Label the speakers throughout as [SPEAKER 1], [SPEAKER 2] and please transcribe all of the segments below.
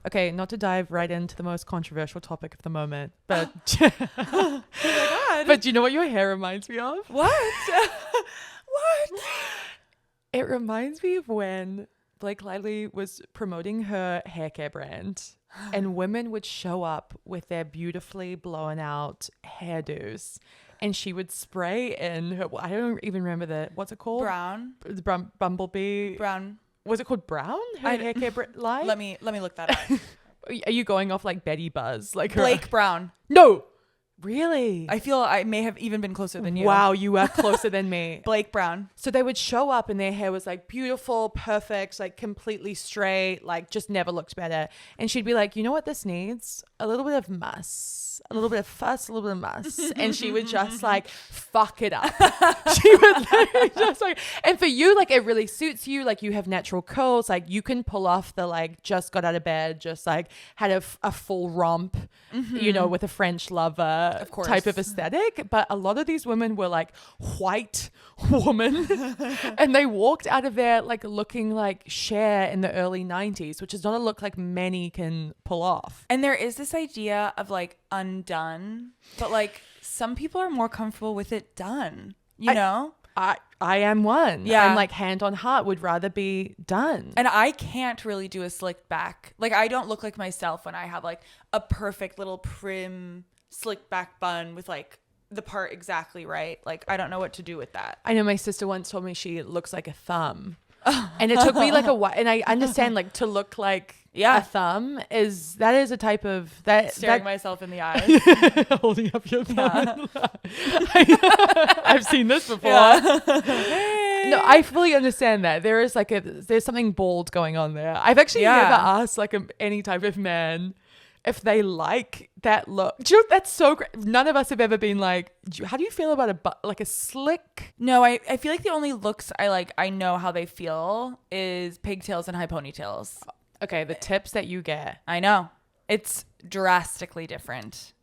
[SPEAKER 1] Okay, not to dive right into the most controversial topic of the moment, but
[SPEAKER 2] Oh my God.
[SPEAKER 1] but do you know what your hair reminds me of?
[SPEAKER 2] What? What?
[SPEAKER 1] It reminds me of when Blake Lively was promoting her hair care brand and women would show up with their beautifully blown out hairdos and she would spray in her, I don't even remember what's it called?
[SPEAKER 2] Brown.
[SPEAKER 1] The Bumblebee.
[SPEAKER 2] Brown.
[SPEAKER 1] Was it called Brown? Her hair care line?
[SPEAKER 2] Let me look that up.
[SPEAKER 1] Are you going off like Betty Buzz? Like
[SPEAKER 2] Blake Brown.
[SPEAKER 1] No. Really?
[SPEAKER 2] I feel I may have even been closer than you.
[SPEAKER 1] Wow, you are closer than me.
[SPEAKER 2] Blake Brown.
[SPEAKER 1] So they would show up and their hair was like beautiful, perfect, like completely straight, like just never looked better. And she'd be like, you know what this needs? A little bit of muss, a little bit of fuss, a little bit of muss. And she would just like fuck it up. She would literally just like, and for you, like it really suits you. Like you have natural curls. Like you can pull off the like just got out of bed, just like had a full romp, you know, with a French lover.
[SPEAKER 2] Of course.
[SPEAKER 1] Type of aesthetic, but a lot of these women were like white women and they walked out of there like looking like Cher in the early 90s, which is not a look like many can pull off.
[SPEAKER 2] And there is this idea of like undone, but like some people are more comfortable with it done, you know?
[SPEAKER 1] I am one.
[SPEAKER 2] Yeah.
[SPEAKER 1] I'm like hand on heart would rather be done.
[SPEAKER 2] And I can't really do a slicked back. Like I don't look like myself when I have like a perfect little prim slick back bun with like the part exactly right. Like I don't know what to do with that.
[SPEAKER 1] I know my sister once told me she looks like a thumb. And it took me like a while, and I understand like to look like a thumb is a type of that
[SPEAKER 2] Staring myself in the eyes.
[SPEAKER 1] holding up your thumb. I've seen this before.
[SPEAKER 2] Hey.
[SPEAKER 1] No, I fully understand that. There is like there's something bold going on there. I've actually never asked like any type of man if they like that look. Do you know, that's so great. None of us have ever been like, how do you feel about a slick?
[SPEAKER 2] No, I feel like the only looks I know how they feel is pigtails and high ponytails.
[SPEAKER 1] Okay, the tips that you get.
[SPEAKER 2] I know. It's drastically different.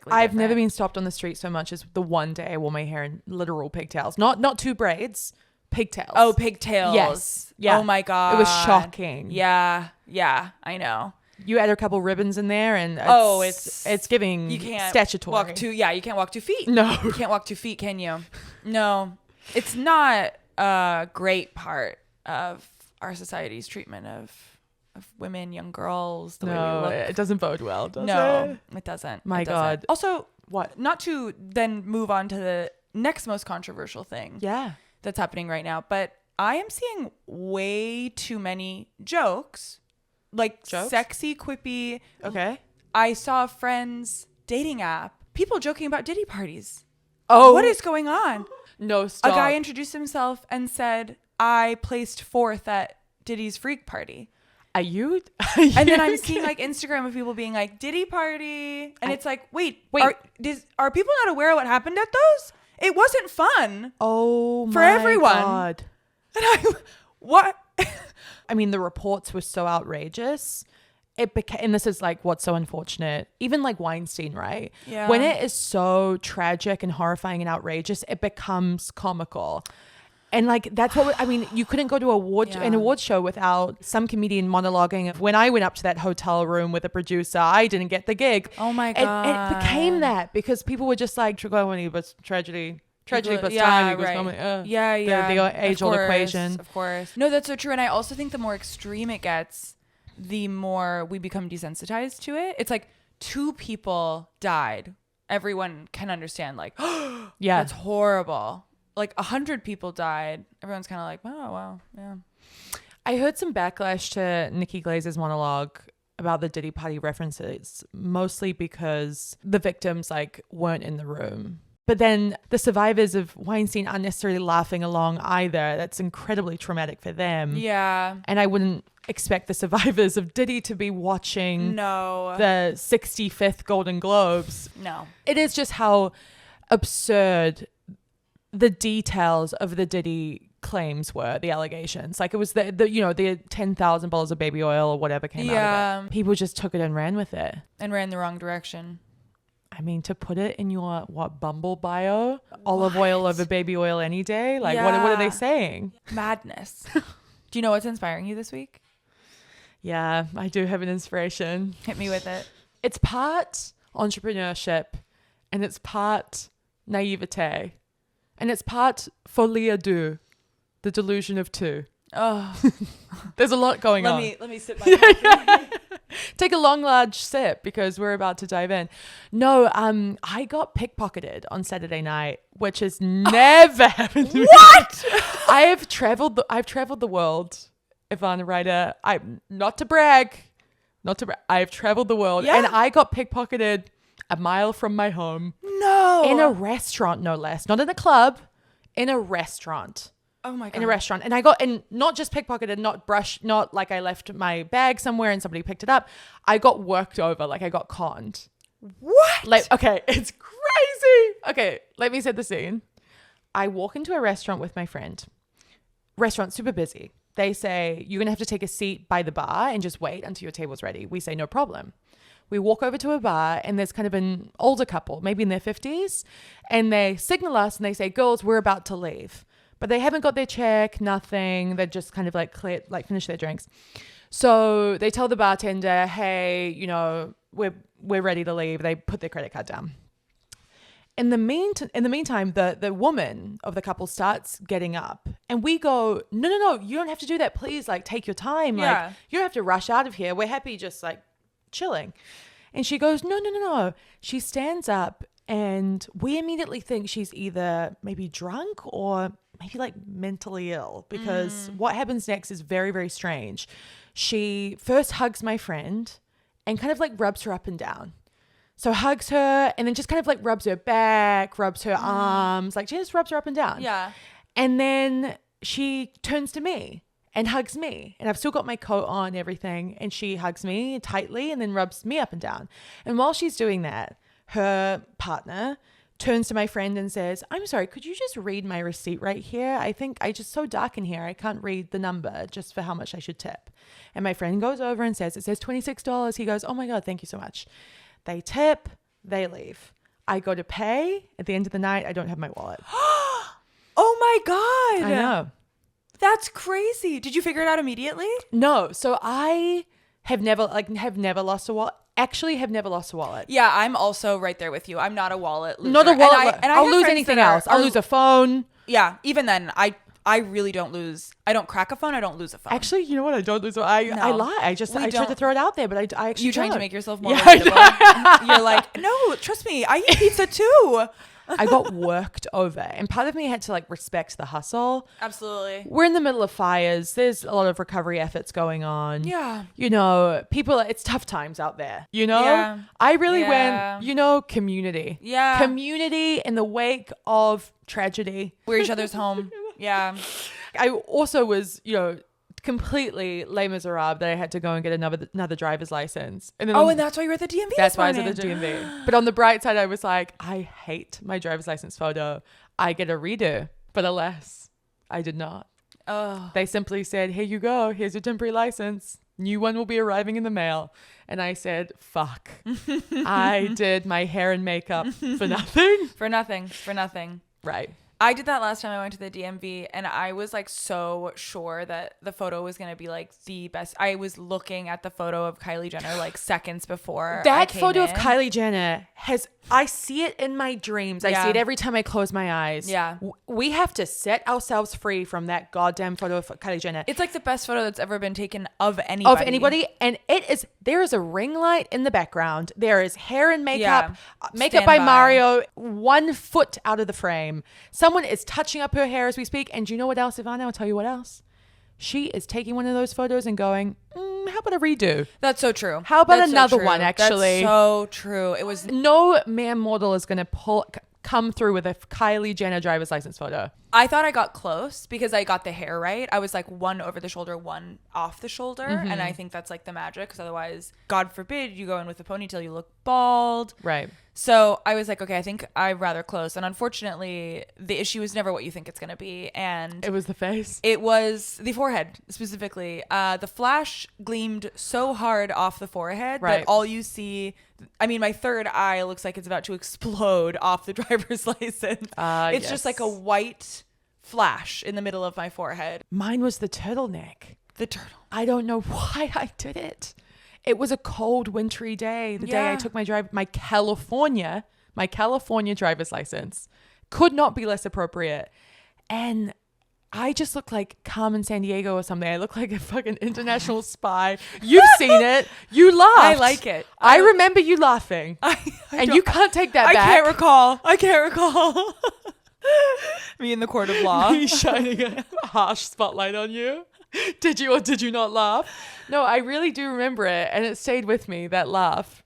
[SPEAKER 1] I've never been stopped on the street so much as the one day I wore my hair in literal pigtails. Not two braids, pigtails.
[SPEAKER 2] Oh, pigtails.
[SPEAKER 1] Yes. Yeah.
[SPEAKER 2] Oh my God.
[SPEAKER 1] It was shocking.
[SPEAKER 2] Yeah. Yeah, I know.
[SPEAKER 1] You add a couple ribbons in there and it's giving
[SPEAKER 2] you can't
[SPEAKER 1] statutory.
[SPEAKER 2] You can't walk 2 feet.
[SPEAKER 1] No.
[SPEAKER 2] You can't walk 2 feet, can you? No. It's not a great part of our society's treatment of women, young girls, the way we look.
[SPEAKER 1] It doesn't bode well, does it?
[SPEAKER 2] No, it doesn't.
[SPEAKER 1] My
[SPEAKER 2] It doesn't.
[SPEAKER 1] God.
[SPEAKER 2] Also,
[SPEAKER 1] What?
[SPEAKER 2] not to then move on to the next most controversial thing
[SPEAKER 1] Yeah.
[SPEAKER 2] that's happening right now, but I am seeing way too many jokes. Like
[SPEAKER 1] Jokes?
[SPEAKER 2] sexy, quippy.
[SPEAKER 1] Okay.
[SPEAKER 2] I saw a friend's dating app, people joking about Diddy parties.
[SPEAKER 1] Oh.
[SPEAKER 2] What is going on?
[SPEAKER 1] No, stop.
[SPEAKER 2] A guy introduced himself and said, I placed 4th at Diddy's freak party.
[SPEAKER 1] Are you?
[SPEAKER 2] And then I'm seeing like Instagram of people being like, Diddy party. And it's like, wait. Are people not aware of what happened at those? It wasn't fun.
[SPEAKER 1] Oh,
[SPEAKER 2] for
[SPEAKER 1] my
[SPEAKER 2] everyone.
[SPEAKER 1] God.
[SPEAKER 2] And what?
[SPEAKER 1] I mean, the reports were so outrageous. It became, and this is like what's so unfortunate, even like Weinstein, right?
[SPEAKER 2] Yeah.
[SPEAKER 1] When it is so tragic and horrifying and outrageous, it becomes comical. And like, that's what, I mean, you couldn't go to an award show without some comedian monologuing of when I went up to that hotel room with a producer, I didn't get the gig.
[SPEAKER 2] Oh my God.
[SPEAKER 1] It became that because people were just like, when he was tragedy plus time equals comedy. The age-old equation.
[SPEAKER 2] Of course. No, that's so true. And I also think the more extreme it gets, the more we become desensitized to it. It's like 2 people died. Everyone can understand like,
[SPEAKER 1] yeah,
[SPEAKER 2] that's horrible. Like 100 people died. Everyone's kind of like, oh, wow. Yeah.
[SPEAKER 1] I heard some backlash to Nikki Glazer's monologue about the Diddy party references, mostly because the victims like weren't in the room. But then the survivors of Weinstein aren't necessarily laughing along either. That's incredibly traumatic for them.
[SPEAKER 2] Yeah.
[SPEAKER 1] And I wouldn't expect the survivors of Diddy to be watching the 65th Golden Globes.
[SPEAKER 2] No.
[SPEAKER 1] It is just how absurd the details of the Diddy claims were, the allegations. Like it was the $10,000 of baby oil or whatever came out of it. People just took it and ran with it.
[SPEAKER 2] And ran the wrong direction.
[SPEAKER 1] I mean, to put it in your Bumble bio, olive oil over baby oil any day. Like what are they saying?
[SPEAKER 2] Madness. Do you know what's inspiring you this week?
[SPEAKER 1] Yeah, I do have an inspiration.
[SPEAKER 2] Hit me with it.
[SPEAKER 1] It's part entrepreneurship and it's part naivete and it's part folie à deux, the delusion of two.
[SPEAKER 2] Oh,
[SPEAKER 1] There's a lot going on.
[SPEAKER 2] let me sip my coffee.
[SPEAKER 1] Take a long, large sip because we're about to dive in. No, I got pickpocketed on Saturday night, which has never happened to me.
[SPEAKER 2] What?
[SPEAKER 1] I've traveled the world, Ivana Ryder. Not to brag. I've traveled the world,
[SPEAKER 2] Yeah.
[SPEAKER 1] and I got pickpocketed a mile from my home
[SPEAKER 2] No.
[SPEAKER 1] in a restaurant, no less. Not in a club, in a restaurant.
[SPEAKER 2] Oh my God.
[SPEAKER 1] In a restaurant. And I got, and not just pickpocketed, not like I left my bag somewhere and somebody picked it up. I got worked over, like I got conned.
[SPEAKER 2] What?
[SPEAKER 1] Like, okay, it's crazy. Okay, let me set the scene. I walk into a restaurant with my friend. Restaurant super busy. They say, you're going to have to take a seat by the bar and just wait until your table's ready. We say, no problem. We walk over to a bar and there's kind of an older couple, maybe in their 50s. And they signal us and they say, girls, we're about to leave. But they haven't got their check, nothing. They're just kind of like finish their drinks. So they tell the bartender, hey, you know, we're ready to leave. They put their credit card down. In the meantime, the woman of the couple starts getting up and we go, no, you don't have to do that. Please, like, take your time.
[SPEAKER 2] Yeah.
[SPEAKER 1] Like, you don't have to rush out of here. We're happy just like chilling. And she goes, no. She stands up and we immediately think she's either maybe drunk or maybe like mentally ill because what happens next is very, very strange. She first hugs my friend and kind of like rubs her up and down. So hugs her and then just kind of like rubs her back, rubs her arms, like she just rubs her up and down.
[SPEAKER 2] Yeah.
[SPEAKER 1] And then she turns to me and hugs me. And I've still got my coat on and everything. And she hugs me tightly and then rubs me up and down. And while she's doing that, her partner turns to my friend and says, I'm sorry, could you just read my receipt right here? I think I just so dark in here. I can't read the number just for how much I should tip. And my friend goes over and says, it says $26. He goes, oh my God, thank you so much. They tip, they leave. I go to pay. At the end of the night, I don't have my wallet.
[SPEAKER 2] Oh my God.
[SPEAKER 1] I know.
[SPEAKER 2] That's crazy. Did you figure it out immediately?
[SPEAKER 1] No. So I have never lost a wallet. Actually have never lost a wallet.
[SPEAKER 2] Yeah, I'm also right there with you. I'm not a wallet loser.
[SPEAKER 1] Not a wallet.
[SPEAKER 2] And
[SPEAKER 1] I'll
[SPEAKER 2] have
[SPEAKER 1] lose
[SPEAKER 2] friends
[SPEAKER 1] anything
[SPEAKER 2] that
[SPEAKER 1] else. I'll lose a phone.
[SPEAKER 2] Yeah, even then, I really don't lose. I don't crack a phone. I don't lose a phone.
[SPEAKER 1] Actually, you know what? I don't lose. I lie. I tried to throw it out there, but I actually
[SPEAKER 2] You trying
[SPEAKER 1] don't.
[SPEAKER 2] to make yourself more
[SPEAKER 1] Yeah,
[SPEAKER 2] relatable. You're like, no, trust me. I eat pizza too.
[SPEAKER 1] I got worked over, and part of me had to like respect the hustle.
[SPEAKER 2] Absolutely.
[SPEAKER 1] We're in the middle of fires. There's a lot of recovery efforts going on.
[SPEAKER 2] Yeah.
[SPEAKER 1] You know, it's tough times out there. You know,
[SPEAKER 2] Yeah.
[SPEAKER 1] I really
[SPEAKER 2] Yeah.
[SPEAKER 1] went, you know, community.
[SPEAKER 2] Yeah.
[SPEAKER 1] Community in the wake of tragedy.
[SPEAKER 2] We're each other's home. Yeah.
[SPEAKER 1] I also was, you know, completely Les Miserables that I had to go and get another driver's license. And then
[SPEAKER 2] And that's why you were at the DMV.
[SPEAKER 1] that's why I
[SPEAKER 2] this
[SPEAKER 1] was at the
[SPEAKER 2] morning.
[SPEAKER 1] DMV. But on the bright side, I was like, I hate my driver's license photo. I get a redo. But alas, I did not.
[SPEAKER 2] Oh.
[SPEAKER 1] They simply said, here you go. Here's your temporary license. New one will be arriving in the mail. And I said, fuck. I did my hair and makeup for nothing.
[SPEAKER 2] For nothing.
[SPEAKER 1] Right.
[SPEAKER 2] I did that last time I went to the DMV and I was like so sure that the photo was going to be like the best. I was looking at the photo of Kylie Jenner like seconds before
[SPEAKER 1] That
[SPEAKER 2] I came
[SPEAKER 1] photo of
[SPEAKER 2] in.
[SPEAKER 1] Kylie Jenner I see it in my dreams. I
[SPEAKER 2] Yeah.
[SPEAKER 1] see it every time I close my eyes.
[SPEAKER 2] Yeah.
[SPEAKER 1] We have to set ourselves free from that goddamn photo of Kylie Jenner.
[SPEAKER 2] It's like the best photo that's ever been taken of anybody.
[SPEAKER 1] And there is a ring light in the background. There is hair and makeup,
[SPEAKER 2] Yeah.
[SPEAKER 1] makeup
[SPEAKER 2] Stand
[SPEAKER 1] by
[SPEAKER 2] by.
[SPEAKER 1] Mario, 1 foot out of the frame. Someone is touching up her hair as we speak. And do you know what else, Ivana? I'll tell you what else. She is taking one of those photos and going, how about a redo?
[SPEAKER 2] That's so true.
[SPEAKER 1] How about
[SPEAKER 2] That's so
[SPEAKER 1] another
[SPEAKER 2] true.
[SPEAKER 1] one, actually?
[SPEAKER 2] That's so true. It was
[SPEAKER 1] No mere mortal is going to come through with a Kylie Jenner driver's license photo.
[SPEAKER 2] I thought I got close because I got the hair right. I was like one over the shoulder, one off the shoulder. And I think that's like the magic because otherwise, God forbid, you go in with a ponytail, you look bald.
[SPEAKER 1] Right.
[SPEAKER 2] So I was like, okay, I think I'm rather close. And unfortunately, the issue is never what you think it's going to be. And
[SPEAKER 1] It was the face.
[SPEAKER 2] it was the forehead specifically. The flash gleamed so hard off the forehead
[SPEAKER 1] Right.
[SPEAKER 2] that all you see, I mean, my third eye looks like it's about to explode off the driver's license. It's just like a white flash in the middle of my forehead.
[SPEAKER 1] Mine was the turtleneck.
[SPEAKER 2] The turtle.
[SPEAKER 1] I don't know why I did it. It was a cold, wintry day. The day I took my California driver's license. Could not be less appropriate. And I just look like Carmen Sandiego or something. I look like a fucking international spy. You've seen it. You laughed.
[SPEAKER 2] I like it.
[SPEAKER 1] I remember you laughing. And you can't take that back.
[SPEAKER 2] I can't recall. Me in the court of law.
[SPEAKER 1] Me shining a harsh spotlight on you. Did you or did you not laugh? No, I really do remember it. And it stayed with me, that laugh.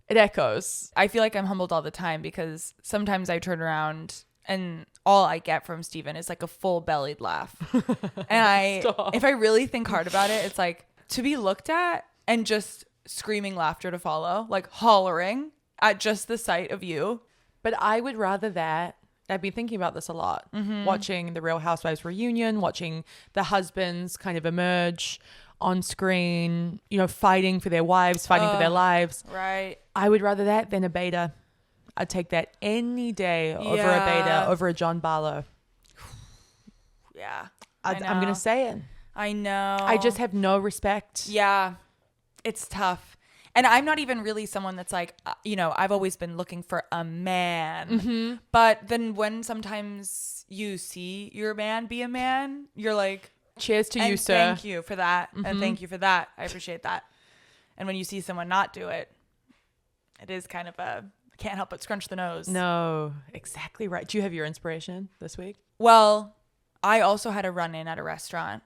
[SPEAKER 1] It echoes.
[SPEAKER 2] I feel like I'm humbled all the time because sometimes I turn around and all I get from Steven is like a full bellied laugh. And if I really think hard about it, it's like to be looked at and just screaming laughter to follow, like hollering at just the sight of you.
[SPEAKER 1] But I would rather that. I've been thinking about this a lot, watching the Real Housewives reunion, watching the husbands kind of emerge on screen, you know, fighting for their wives, fighting for their lives.
[SPEAKER 2] Right.
[SPEAKER 1] I would rather that than a beta. I'd take that any day over a beta, over a John Barlow.
[SPEAKER 2] Yeah.
[SPEAKER 1] I'm going to say it.
[SPEAKER 2] I know.
[SPEAKER 1] I just have no respect.
[SPEAKER 2] Yeah. It's tough. And I'm not even really someone that's like, you know, I've always been looking for a man. Mm-hmm. But then when sometimes you see your man be a man, you're like,
[SPEAKER 1] cheers to you, sir.
[SPEAKER 2] Thank you for that. Mm-hmm. And thank you for that. I appreciate that. And when you see someone not do it, it is kind of I can't help but scrunch the nose.
[SPEAKER 1] No, exactly right. Do you have your inspiration this week?
[SPEAKER 2] Well, I also had a run-in at a restaurant.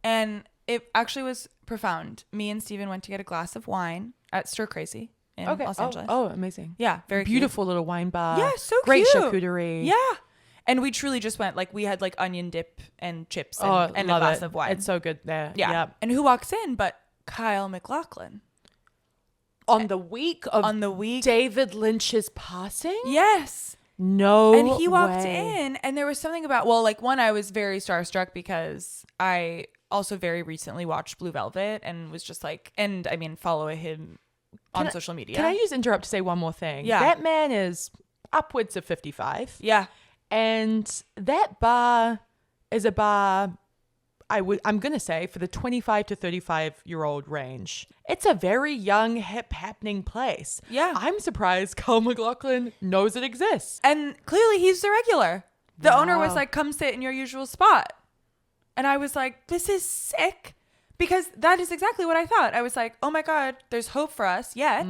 [SPEAKER 2] And it actually was profound. Me and Steven went to get a glass of wine at Stir Crazy in Los Angeles.
[SPEAKER 1] Oh, amazing.
[SPEAKER 2] Yeah, very
[SPEAKER 1] beautiful
[SPEAKER 2] cute.
[SPEAKER 1] Little wine bar.
[SPEAKER 2] Yeah, so
[SPEAKER 1] great
[SPEAKER 2] cute.
[SPEAKER 1] Great charcuterie.
[SPEAKER 2] Yeah. And we truly just went, like, we had like onion dip and chips and a glass of wine.
[SPEAKER 1] It's so good there.
[SPEAKER 2] Yeah.
[SPEAKER 1] Yep.
[SPEAKER 2] And who walks in but Kyle MacLachlan?
[SPEAKER 1] On the week David Lynch's passing?
[SPEAKER 2] Yes.
[SPEAKER 1] No
[SPEAKER 2] And he walked
[SPEAKER 1] way.
[SPEAKER 2] in and there was something about, well, like one, I was very starstruck because I also very recently watched Blue Velvet and was just like, and I mean, follow him on social media.
[SPEAKER 1] Can I just interrupt to say one more thing?
[SPEAKER 2] Yeah.
[SPEAKER 1] That man is upwards of 55.
[SPEAKER 2] Yeah.
[SPEAKER 1] And that bar is a bar, I'm going to say, for the 25 to 35-year-old range. It's a very young, hip, happening place.
[SPEAKER 2] Yeah.
[SPEAKER 1] I'm surprised Kyle MacLachlan knows it exists.
[SPEAKER 2] And clearly he's the regular. The owner was like, come sit in your usual spot. And I was like, this is sick. Because that is exactly what I thought. I was like, oh my God, there's hope for us yet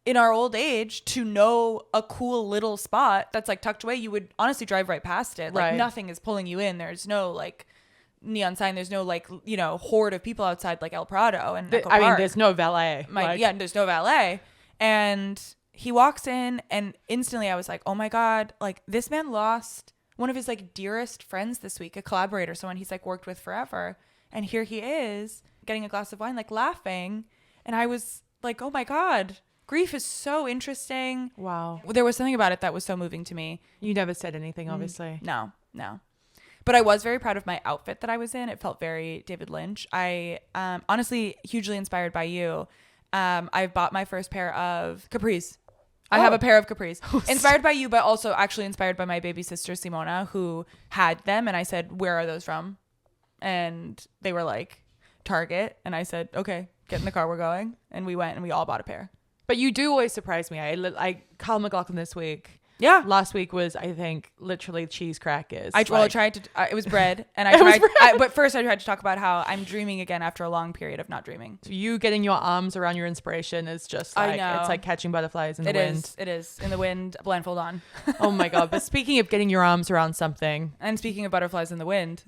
[SPEAKER 2] in our old age to know a cool little spot that's like tucked away. You would honestly drive right past it. Like nothing is pulling you in. There's no like neon sign. There's no like, you know, horde of people outside like El Prado and Echo Park.
[SPEAKER 1] There's no valet.
[SPEAKER 2] There's no valet. And he walks in and instantly I was like, oh my God, like this man lost one of his like dearest friends this week, a collaborator, someone he's like worked with forever. And here he is getting a glass of wine, like laughing. And I was like, oh my God, grief is so interesting.
[SPEAKER 1] Wow.
[SPEAKER 2] There was something about it that was so moving to me.
[SPEAKER 1] You never said anything, obviously.
[SPEAKER 2] No. But I was very proud of my outfit that I was in. It felt very David Lynch. I honestly hugely inspired by you. I bought my first pair of capris. I have a pair of capris. Inspired by you, but also actually inspired by my baby sister, Simona, who had them. And I said, where are those from? And they were like, Target. And I said, okay, get in the car, we're going. And we went and we all bought a pair.
[SPEAKER 1] But you do always surprise me. I Kyle MacLachlan this week.
[SPEAKER 2] Yeah.
[SPEAKER 1] Last week was, I think, literally cheese crackers.
[SPEAKER 2] I tried to, it was bread. And but first I tried to talk about how I'm dreaming again after a long period of not dreaming.
[SPEAKER 1] So you getting your arms around your inspiration is just like, it's like catching butterflies in the wind.
[SPEAKER 2] It is. In the wind, blindfold on.
[SPEAKER 1] Oh my God. But speaking of getting your arms around something.
[SPEAKER 2] And speaking of butterflies in the wind.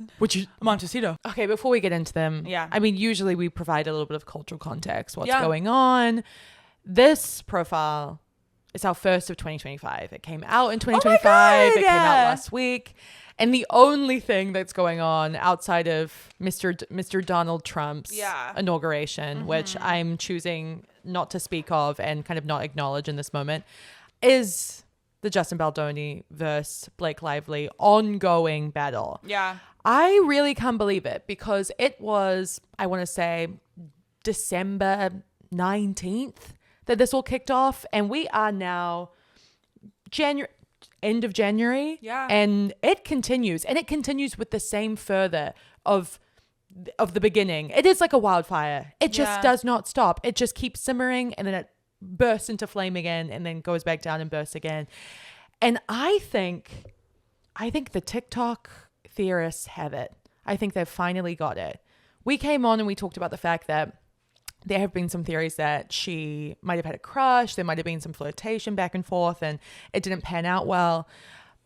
[SPEAKER 1] Montecito. Okay, before we get into them.
[SPEAKER 2] Yeah.
[SPEAKER 1] I mean, usually we provide a little bit of cultural context. What's going on. This profile is our first of 2025. It came out in 2025. It came out last week. And the only thing that's going on outside of Mr. Donald Trump's inauguration, which I'm choosing not to speak of and kind of not acknowledge in this moment, is the Justin Baldoni versus Blake Lively ongoing battle.
[SPEAKER 2] Yeah.
[SPEAKER 1] I really can't believe it because it was, I want to say, December 19th that this all kicked off, and we are now end of January.
[SPEAKER 2] Yeah.
[SPEAKER 1] And it continues with the same fervor of of the beginning. It is like a wildfire. It just
[SPEAKER 2] Yeah.
[SPEAKER 1] does not stop. It just keeps simmering, and then it bursts into flame again, and then goes back down and bursts again. And I think the TikTok theorists have it. I think they've finally got it. We came on and we talked about the fact that there have been some theories that she might have had a crush. There might have been some flirtation back and forth, and it didn't pan out well.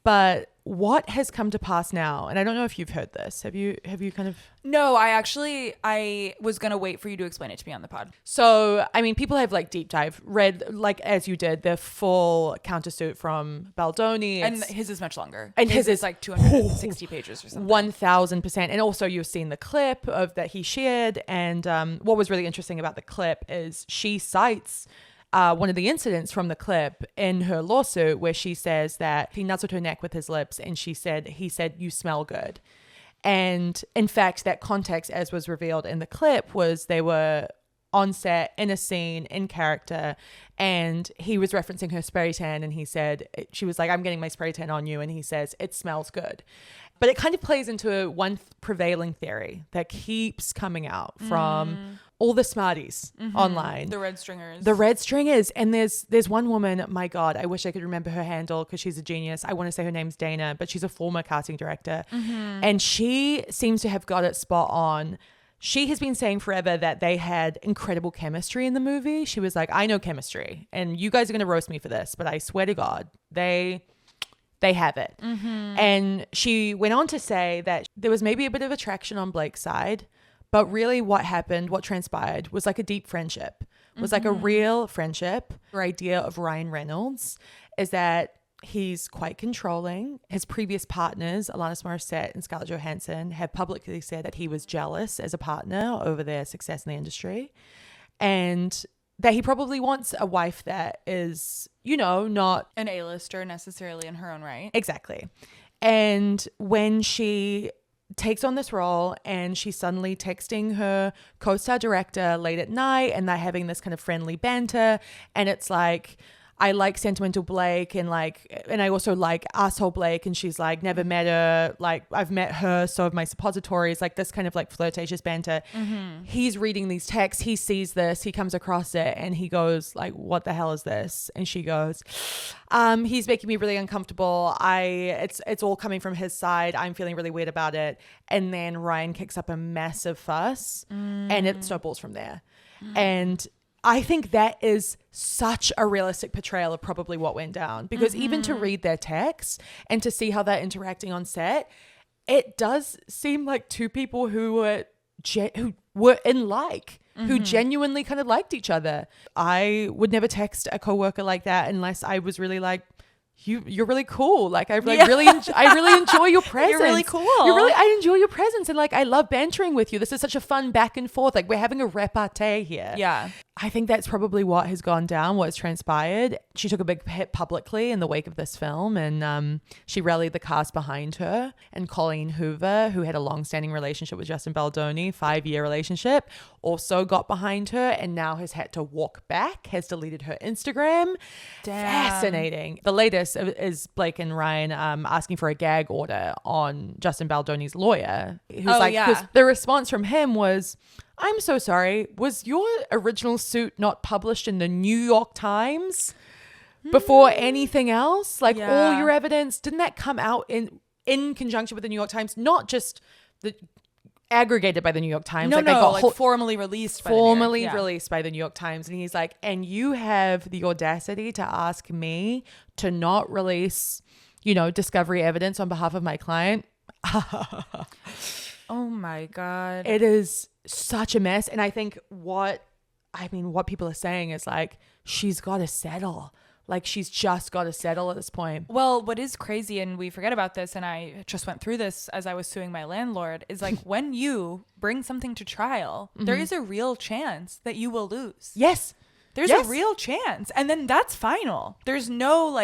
[SPEAKER 1] But what has come to pass now? And I don't know if you've heard this. Have you kind of?
[SPEAKER 2] No, I was going to wait for you to explain it to me on the pod.
[SPEAKER 1] So, I mean, people have like deep dive read, like as you did, the full countersuit from Baldoni.
[SPEAKER 2] And his is much longer.
[SPEAKER 1] And his is
[SPEAKER 2] like 260 pages or something.
[SPEAKER 1] 1000%. And also you've seen the clip of that he shared. And what was really interesting about the clip is she cites one of the incidents from the clip in her lawsuit where she says that he nuzzled her neck with his lips and he said, you smell good. And in fact, that context, as was revealed in the clip, was they were on set in a scene in character, and he was referencing her spray tan, and he said, she was like, I'm getting my spray tan on you. And he says, it smells good. But it kind of plays into one prevailing theory that keeps coming out from all the smarties online.
[SPEAKER 2] The red stringers.
[SPEAKER 1] The red stringers. And there's one woman, my God, I wish I could remember her handle because she's a genius. I want to say her name's Dana, but she's a former casting director. And she seems to have got it spot on. She has been saying forever that they had incredible chemistry in the movie. She was like, I know chemistry, and you guys are going to roast me for this, but I swear to God, they have it. And she went on to say that there was maybe a bit of attraction on Blake's side, but really what transpired was like a deep friendship, was like a real friendship. Her idea of Ryan Reynolds is that he's quite controlling. His previous partners, Alanis Morissette and Scarlett Johansson, have publicly said that he was jealous as a partner over their success in the industry. And that he probably wants a wife that is, not
[SPEAKER 2] an A-lister necessarily in her own right.
[SPEAKER 1] Exactly. And when she takes on this role and she's suddenly texting her co-star director late at night and they're having this kind of friendly banter, and it's like, I like sentimental Blake and I also like asshole Blake, and she's like, never met her, like I've met her, so have my suppositories, like this kind of like flirtatious banter. He's reading these texts, he sees this, he comes across it, and he goes like, what the hell is this? And she goes, he's making me really uncomfortable. It's all coming from his side. I'm feeling really weird about it. And then Ryan kicks up a massive fuss and it snowballs from there. And I think that is such a realistic portrayal of probably what went down, because even to read their texts and to see how they're interacting on set, it does seem like two people who were who genuinely kind of liked each other. I would never text a coworker like that unless I was really like, you're really cool. Like I really enjoy your presence.
[SPEAKER 2] You're really cool.
[SPEAKER 1] I enjoy your presence, and like I love bantering with you. This is such a fun back and forth. Like we're having a repartee here.
[SPEAKER 2] Yeah.
[SPEAKER 1] I think that's probably what has gone down, what has transpired. She took a big hit publicly in the wake of this film, and she rallied the cast behind her. And Colleen Hoover, who had a long-standing relationship with Justin Baldoni, 5-year relationship, also got behind her and now has had to walk back, has deleted her Instagram.
[SPEAKER 2] Damn.
[SPEAKER 1] Fascinating. The latest is Blake and Ryan asking for a gag order on Justin Baldoni's lawyer. Who's the response from him was, I'm so sorry. Was your original suit not published in the New York Times before anything else? Like all your evidence, didn't that come out in conjunction with the New York Times? Not just the aggregated by the New York Times.
[SPEAKER 2] Formally released by
[SPEAKER 1] released by the New York Times. And he's like, and you have the audacity to ask me to not release, discovery evidence on behalf of my client.
[SPEAKER 2] Oh my God.
[SPEAKER 1] It is such a mess. And I think what people are saying is like, she's got to settle. Like she's just got to settle at this point.
[SPEAKER 2] Well, what is crazy, and we forget about this, and I just went through this as I was suing my landlord, is like when you bring something to trial, there is a real chance that you will lose.
[SPEAKER 1] Yes.
[SPEAKER 2] There's a real chance. And then that's final. There's no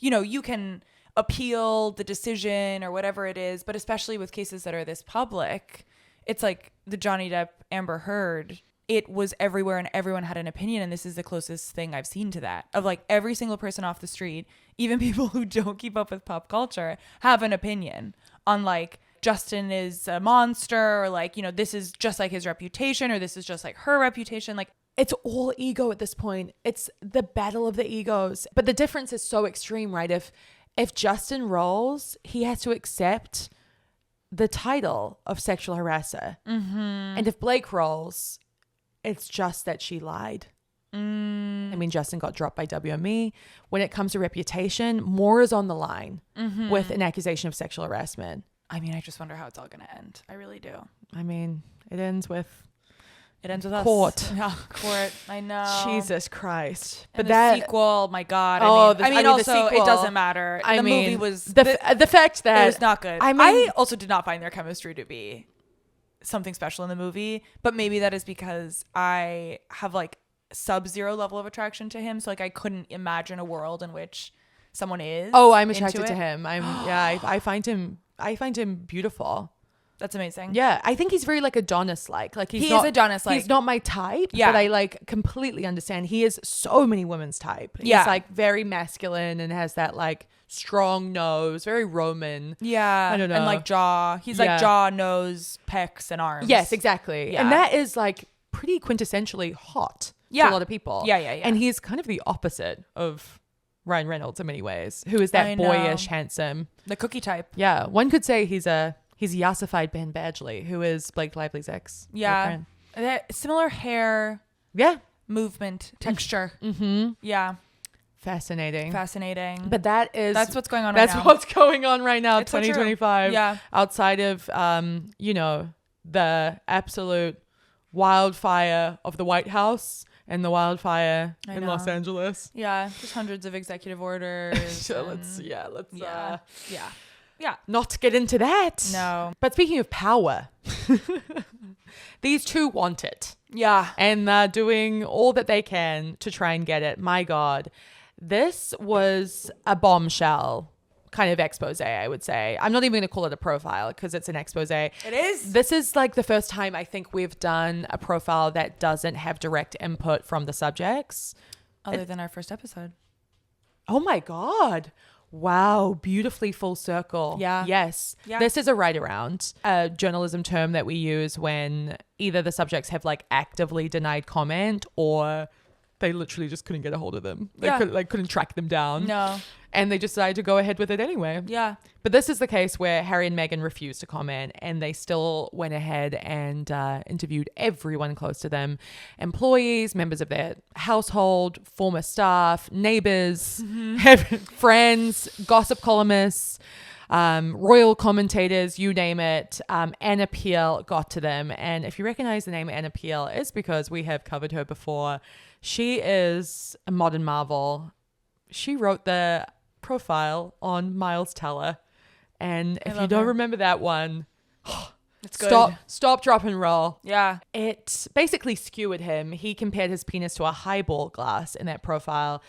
[SPEAKER 2] you can appeal the decision or whatever it is, but especially with cases that are this public, it's like the Johnny Depp Amber Heard. It was everywhere and everyone had an opinion, and this is the closest thing I've seen to that, of like every single person off the street, even people who don't keep up with pop culture, have an opinion on like like Justin is a monster, or like, you know, this is just like his reputation, or this is just like her reputation. Like,
[SPEAKER 1] it's all ego at this point. It's the battle of the egos. But the difference is so extreme, right? If Justin rolls, he has to accept the title of sexual harasser. And if Blake rolls, it's just that she lied. I mean, Justin got dropped by WME. When it comes to reputation, more is on the line with an accusation of sexual harassment.
[SPEAKER 2] I mean, I just wonder how it's all going to end. I really do.
[SPEAKER 1] I mean, it ends with
[SPEAKER 2] court.
[SPEAKER 1] us.
[SPEAKER 2] Yeah, court. I know.
[SPEAKER 1] Jesus Christ.
[SPEAKER 2] And
[SPEAKER 1] But
[SPEAKER 2] the
[SPEAKER 1] that
[SPEAKER 2] sequel, my God.
[SPEAKER 1] Oh,
[SPEAKER 2] I mean, also,
[SPEAKER 1] the sequel,
[SPEAKER 2] it doesn't matter.
[SPEAKER 1] I
[SPEAKER 2] the
[SPEAKER 1] mean,
[SPEAKER 2] movie was
[SPEAKER 1] the fact that
[SPEAKER 2] it was not good.
[SPEAKER 1] I mean,
[SPEAKER 2] I also did not find their chemistry to be something special in the movie, but maybe that is because I have like sub-zero level of attraction to him, so like I couldn't imagine a world in which someone is.
[SPEAKER 1] Oh, I'm
[SPEAKER 2] into
[SPEAKER 1] attracted to
[SPEAKER 2] it.
[SPEAKER 1] him. I find him beautiful.
[SPEAKER 2] That's amazing.
[SPEAKER 1] Yeah, I think he's very like Adonis-like. Like
[SPEAKER 2] He
[SPEAKER 1] not,
[SPEAKER 2] is Adonis-like.
[SPEAKER 1] He's not my type,
[SPEAKER 2] Yeah.
[SPEAKER 1] but I like completely understand. He is so many women's type.
[SPEAKER 2] Yeah.
[SPEAKER 1] He's like very masculine and has that like strong nose, very Roman.
[SPEAKER 2] Yeah.
[SPEAKER 1] I don't know.
[SPEAKER 2] And like jaw. He's
[SPEAKER 1] Yeah.
[SPEAKER 2] like jaw, nose, pecs, and arms.
[SPEAKER 1] Yes, exactly.
[SPEAKER 2] Yeah.
[SPEAKER 1] And that is like pretty quintessentially hot
[SPEAKER 2] Yeah.
[SPEAKER 1] to a lot of people.
[SPEAKER 2] Yeah.
[SPEAKER 1] And he's kind of the opposite of Ryan Reynolds in many ways, who is that
[SPEAKER 2] I know.
[SPEAKER 1] boyish, handsome.
[SPEAKER 2] The cookie type.
[SPEAKER 1] Yeah, one could say he's yassified Ben Badgley, who is Blake Lively's ex.
[SPEAKER 2] Yeah. Similar hair,
[SPEAKER 1] Yeah.
[SPEAKER 2] movement, texture.
[SPEAKER 1] Mm-hmm.
[SPEAKER 2] Yeah.
[SPEAKER 1] Fascinating.
[SPEAKER 2] But that's what's going on right now.
[SPEAKER 1] That's what's going on right now,
[SPEAKER 2] It's so true.
[SPEAKER 1] 2025.
[SPEAKER 2] Yeah.
[SPEAKER 1] Outside of, the absolute wildfire of the White House and the wildfire
[SPEAKER 2] I
[SPEAKER 1] in
[SPEAKER 2] know.
[SPEAKER 1] Los Angeles.
[SPEAKER 2] Yeah. Just hundreds of executive orders.
[SPEAKER 1] So
[SPEAKER 2] and-
[SPEAKER 1] let's
[SPEAKER 2] yeah.
[SPEAKER 1] not get into that.
[SPEAKER 2] No.
[SPEAKER 1] But speaking of power, these two want it.
[SPEAKER 2] Yeah.
[SPEAKER 1] And they're doing all that they can to try and get it. My God. This was a bombshell kind of expose, I would say. I'm not even going to call it a profile because it's an expose.
[SPEAKER 2] It is.
[SPEAKER 1] This is like the first time I think we've done a profile that doesn't have direct input from the subjects.
[SPEAKER 2] Other than our first episode.
[SPEAKER 1] Oh my God. Wow. Beautifully full circle.
[SPEAKER 2] Yeah.
[SPEAKER 1] Yes.
[SPEAKER 2] Yeah.
[SPEAKER 1] This is a write around, a journalism term that we use when either the subjects have like actively denied comment or they literally just couldn't get a hold of them. They couldn't track them down.
[SPEAKER 2] No.
[SPEAKER 1] And they decided to go ahead with it anyway.
[SPEAKER 2] Yeah.
[SPEAKER 1] But this is the case where Harry and Meghan refused to comment and they still went ahead and interviewed everyone close to them. Employees, members of their household, former staff, neighbors, friends, gossip columnists, royal commentators, you name it. Anna Peel got to them. And if you recognize the name Anna Peel, it's because we have covered her before. She is a modern marvel. She wrote the profile on Miles Teller. And if you don't remember that one,
[SPEAKER 2] It's good.
[SPEAKER 1] stop, drop, and roll.
[SPEAKER 2] Yeah.
[SPEAKER 1] It basically skewered him. He compared his penis to a highball glass in that profile.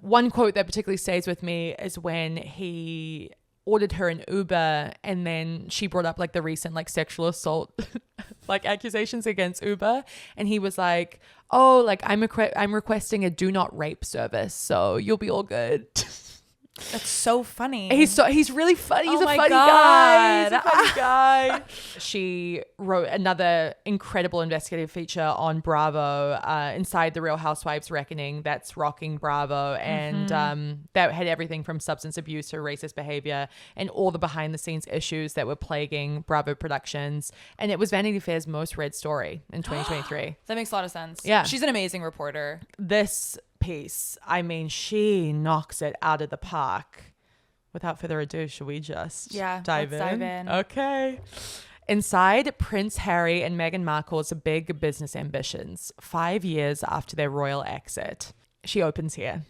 [SPEAKER 1] One quote that particularly stays with me is when he ordered her an Uber and then she brought up like the recent like sexual assault like accusations against Uber, and he was like, oh, like I'm requesting a do not rape service, so you'll be all good.
[SPEAKER 2] That's so funny.
[SPEAKER 1] He's really funny. He's
[SPEAKER 2] Oh
[SPEAKER 1] a
[SPEAKER 2] my
[SPEAKER 1] funny guy. He's a
[SPEAKER 2] God.
[SPEAKER 1] funny guy. She wrote another incredible investigative feature on Bravo, Inside the Real Housewives Reckoning. That's rocking Bravo. And that had everything from substance abuse to racist behavior and all the behind the scenes issues that were plaguing Bravo Productions. And it was Vanity Fair's most read story in 2023.
[SPEAKER 2] That makes a lot of sense.
[SPEAKER 1] Yeah.
[SPEAKER 2] She's an amazing reporter.
[SPEAKER 1] This piece, I mean, she knocks it out of the park. Without further ado, should we just dive in? Okay. Inside Prince Harry and Meghan Markle's big business ambitions, 5 years after their royal exit. She opens here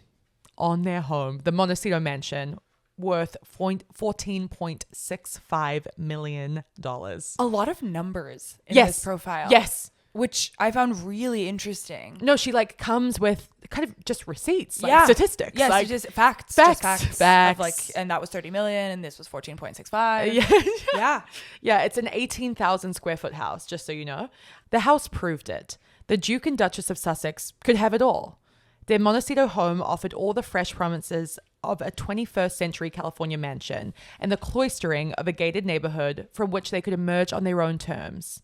[SPEAKER 1] on their home, the Montecito Mansion, worth $14.65 million.
[SPEAKER 2] A lot of numbers in
[SPEAKER 1] Yes.
[SPEAKER 2] this profile.
[SPEAKER 1] Yes.
[SPEAKER 2] Which I found really interesting.
[SPEAKER 1] No, she like comes with kind of just receipts, like statistics.
[SPEAKER 2] Yes,
[SPEAKER 1] like,
[SPEAKER 2] just facts.
[SPEAKER 1] facts.
[SPEAKER 2] Just
[SPEAKER 1] Facts.
[SPEAKER 2] Of like, and that was 30 million and this was 14.65.
[SPEAKER 1] Yeah. Yeah, it's an 18,000 square foot house, just so you know. The house proved it. The Duke and Duchess of Sussex could have it all. Their Montecito home offered all the fresh promises of a 21st century California mansion and the cloistering of a gated neighborhood from which they could emerge on their own terms.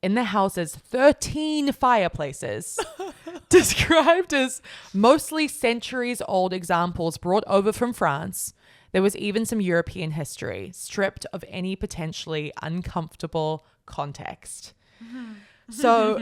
[SPEAKER 1] In the house's 13 fireplaces, described as mostly centuries-old examples brought over from France, there was even some European history, stripped of any potentially uncomfortable context. So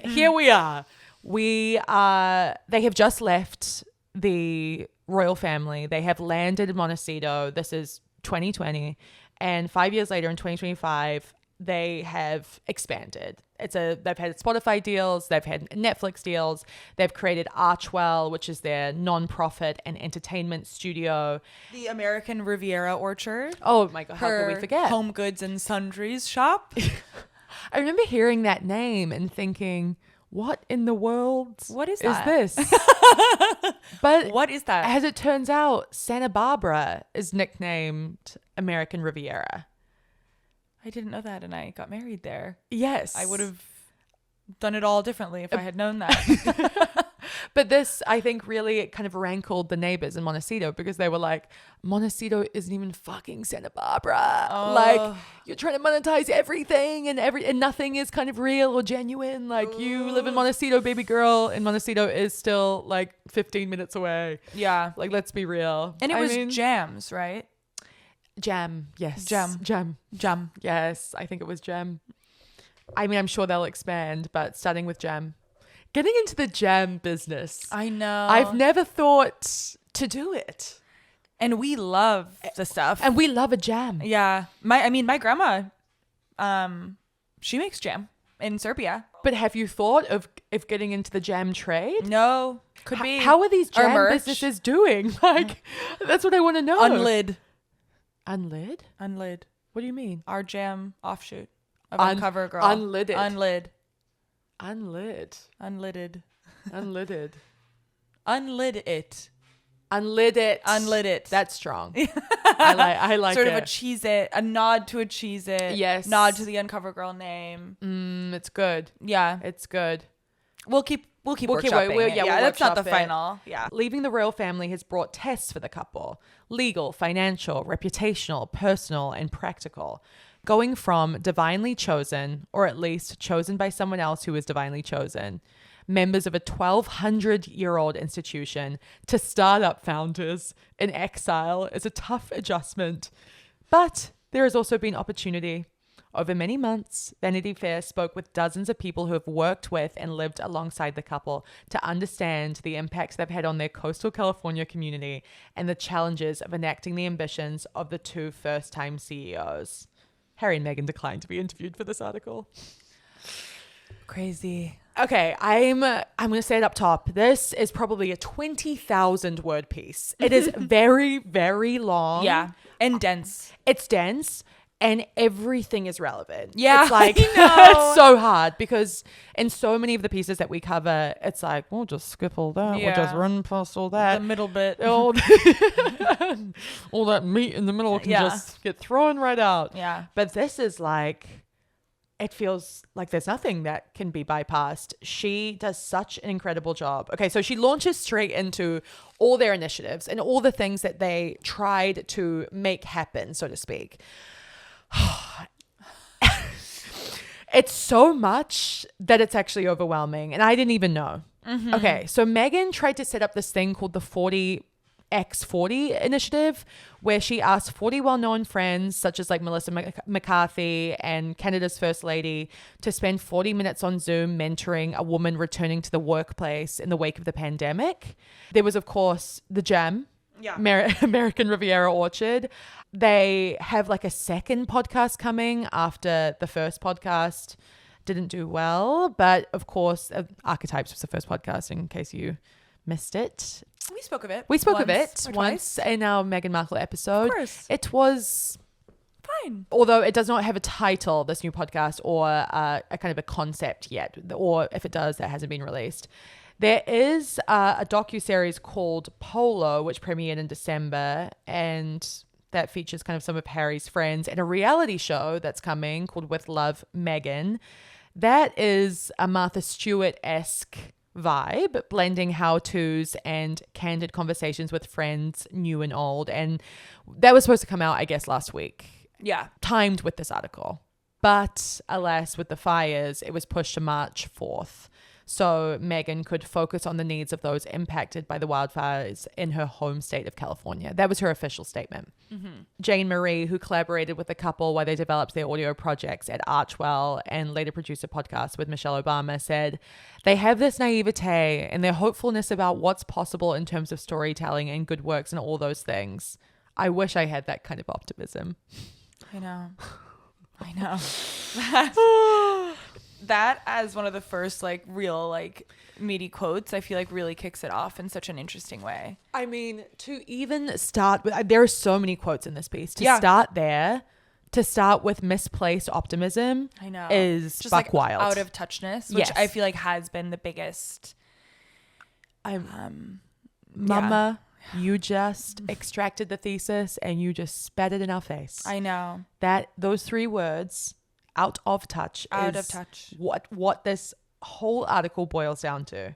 [SPEAKER 1] here we are. They have just left the royal family. They have landed in Montecito. This is 2020. And 5 years later in 2025, they have expanded. They've had Spotify deals, they've had Netflix deals, they've created Archwell, which is their non-profit and entertainment studio.
[SPEAKER 2] The American Riviera Orchard.
[SPEAKER 1] Oh my God, how could we forget?
[SPEAKER 2] Home goods and sundries shop.
[SPEAKER 1] I remember hearing that name and thinking, what in the world
[SPEAKER 2] What is
[SPEAKER 1] this? But
[SPEAKER 2] what is that?
[SPEAKER 1] as it turns out, Santa Barbara is nicknamed American Riviera.
[SPEAKER 2] I didn't know that, and I got married there.
[SPEAKER 1] Yes.
[SPEAKER 2] I would have done it all differently if I had known that.
[SPEAKER 1] But this, I think, really it kind of rankled the neighbors in Montecito because they were like, Montecito isn't even fucking Santa Barbara.
[SPEAKER 2] Oh.
[SPEAKER 1] Like, you're trying to monetize everything and nothing is kind of real or genuine. Like, you live in Montecito, baby girl, and Montecito is still like 15 minutes away.
[SPEAKER 2] Yeah.
[SPEAKER 1] Like, let's be real.
[SPEAKER 2] And it was Jams, right?
[SPEAKER 1] Jam. Yes.
[SPEAKER 2] Jam.
[SPEAKER 1] Yes. I think it was Jam. I mean, I'm sure they'll expand, but starting with Jam. Getting into the jam business.
[SPEAKER 2] I know.
[SPEAKER 1] I've never thought to do it.
[SPEAKER 2] And we love the stuff.
[SPEAKER 1] And we love a jam.
[SPEAKER 2] Yeah. My grandma, she makes jam in Serbia.
[SPEAKER 1] But have you thought of getting into the jam trade?
[SPEAKER 2] No. Could be.
[SPEAKER 1] How are these
[SPEAKER 2] Or
[SPEAKER 1] jam
[SPEAKER 2] merch.
[SPEAKER 1] businesses doing? Like, that's what I want to know.
[SPEAKER 2] Unlid.
[SPEAKER 1] Unlid? What do you mean?
[SPEAKER 2] Our jam offshoot of Uncover Girl.
[SPEAKER 1] Unlidded.
[SPEAKER 2] Unlid.
[SPEAKER 1] Unlid.
[SPEAKER 2] Unlidded.
[SPEAKER 1] Unlidded.
[SPEAKER 2] Unlid it.
[SPEAKER 1] Unlid it.
[SPEAKER 2] Unlid it.
[SPEAKER 1] That's strong. I like
[SPEAKER 2] sort
[SPEAKER 1] it.
[SPEAKER 2] of a cheese it, a nod to a cheese it.
[SPEAKER 1] Yes.
[SPEAKER 2] Nod to the Uncover Girl name.
[SPEAKER 1] It's good.
[SPEAKER 2] Yeah.
[SPEAKER 1] It's good.
[SPEAKER 2] We'll keep workshopping it.
[SPEAKER 1] we'll
[SPEAKER 2] that's not the
[SPEAKER 1] workshop it.
[SPEAKER 2] final. Yeah.
[SPEAKER 1] Leaving the royal family has brought tests for the couple: legal, financial, reputational, personal, and practical. Going from divinely chosen, or at least chosen by someone else who was divinely chosen, members of a 1,200-year-old institution, to startup founders in exile is a tough adjustment. But there has also been opportunity. Over many months, Vanity Fair spoke with dozens of people who have worked with and lived alongside the couple to understand the impacts they've had on their coastal California community and the challenges of enacting the ambitions of the two first-time CEOs. Harry and Meghan declined to be interviewed for this article.
[SPEAKER 2] Crazy.
[SPEAKER 1] Okay, I'm going to say it up top. This is probably a 20,000 word piece. It is very, very long.
[SPEAKER 2] Yeah. And dense.
[SPEAKER 1] It's dense. And everything is relevant.
[SPEAKER 2] Yeah,
[SPEAKER 1] it's like
[SPEAKER 2] I know.
[SPEAKER 1] It's so hard because in so many of the pieces that we cover, it's like we'll just skip all that.
[SPEAKER 2] Yeah.
[SPEAKER 1] We'll just run past all that.
[SPEAKER 2] The middle bit.
[SPEAKER 1] all that meat in the middle can just get thrown right out.
[SPEAKER 2] Yeah.
[SPEAKER 1] But this is like, it feels like there's nothing that can be bypassed. She does such an incredible job. Okay, so she launches straight into all their initiatives and all the things that they tried to make happen, so to speak. It's so much that it's actually overwhelming, and I didn't even know. Okay, so Meghan tried to set up this thing called the 40x40 initiative, where she asked 40 well-known friends such as like Melissa McCarthy and Canada's First Lady to spend 40 minutes on Zoom mentoring a woman returning to the workplace in the wake of the pandemic. There was, of course, the Gem.
[SPEAKER 2] Yeah.
[SPEAKER 1] American Riviera Orchard. They have like a second podcast coming after the first podcast didn't do well. But of course, Archetypes was the first podcast in case you missed it.
[SPEAKER 2] We spoke of it.
[SPEAKER 1] We spoke of
[SPEAKER 2] once
[SPEAKER 1] it
[SPEAKER 2] or
[SPEAKER 1] once
[SPEAKER 2] twice.
[SPEAKER 1] in our Meghan Markle episode.
[SPEAKER 2] Of course.
[SPEAKER 1] It was
[SPEAKER 2] Fine.
[SPEAKER 1] although it does not have a title, this new podcast, or a kind of a concept yet. Or if it does, that hasn't been released. There is a docuseries called Polo, which premiered in December, and that features kind of some of Harry's friends, and a reality show that's coming called With Love, Meghan. That is a Martha Stewart-esque vibe, blending how-tos and candid conversations with friends, new and old. And that was supposed to come out, I guess, last week.
[SPEAKER 2] Yeah.
[SPEAKER 1] Timed with this article. But alas, with the fires, it was pushed to March 4th. So Meghan could focus on the needs of those impacted by the wildfires in her home state of California. That was her official statement. Jane Marie, who collaborated with the couple while they developed their audio projects at Archwell and later produced a podcast with Michelle Obama, said, they have this naivete and their hopefulness about what's possible in terms of storytelling and good works and all those things. I wish I had that kind of optimism.
[SPEAKER 2] I know. That as one of the first like real like meaty quotes, I feel like really kicks it off in such an interesting way.
[SPEAKER 1] I mean, to even start with, there are so many quotes in this piece. To start with misplaced optimism,
[SPEAKER 2] I know,
[SPEAKER 1] is
[SPEAKER 2] just
[SPEAKER 1] buck
[SPEAKER 2] like
[SPEAKER 1] wild.
[SPEAKER 2] out of touchness, which I feel like has been the biggest.
[SPEAKER 1] Mama, you just extracted the thesis and you just spat it in our face.
[SPEAKER 2] I know
[SPEAKER 1] that those 3 words, out of touch, what this whole article boils down to.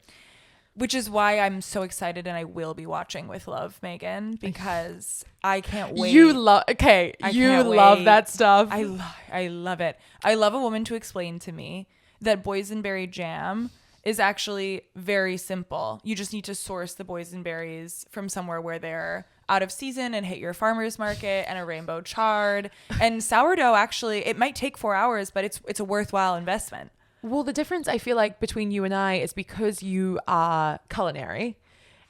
[SPEAKER 2] Which is why I'm so excited and I will be watching with love, Meghan, because I can't wait.
[SPEAKER 1] You love that stuff.
[SPEAKER 2] I love it. I love a woman to explain to me that boysenberry jam is actually very simple. You just need to source the boysenberries from somewhere where they're out of season and hit your farmer's market, and a rainbow chard. And sourdough, actually, it might take 4 hours, but it's a worthwhile investment.
[SPEAKER 1] Well, the difference I feel like between you and I is because you are culinary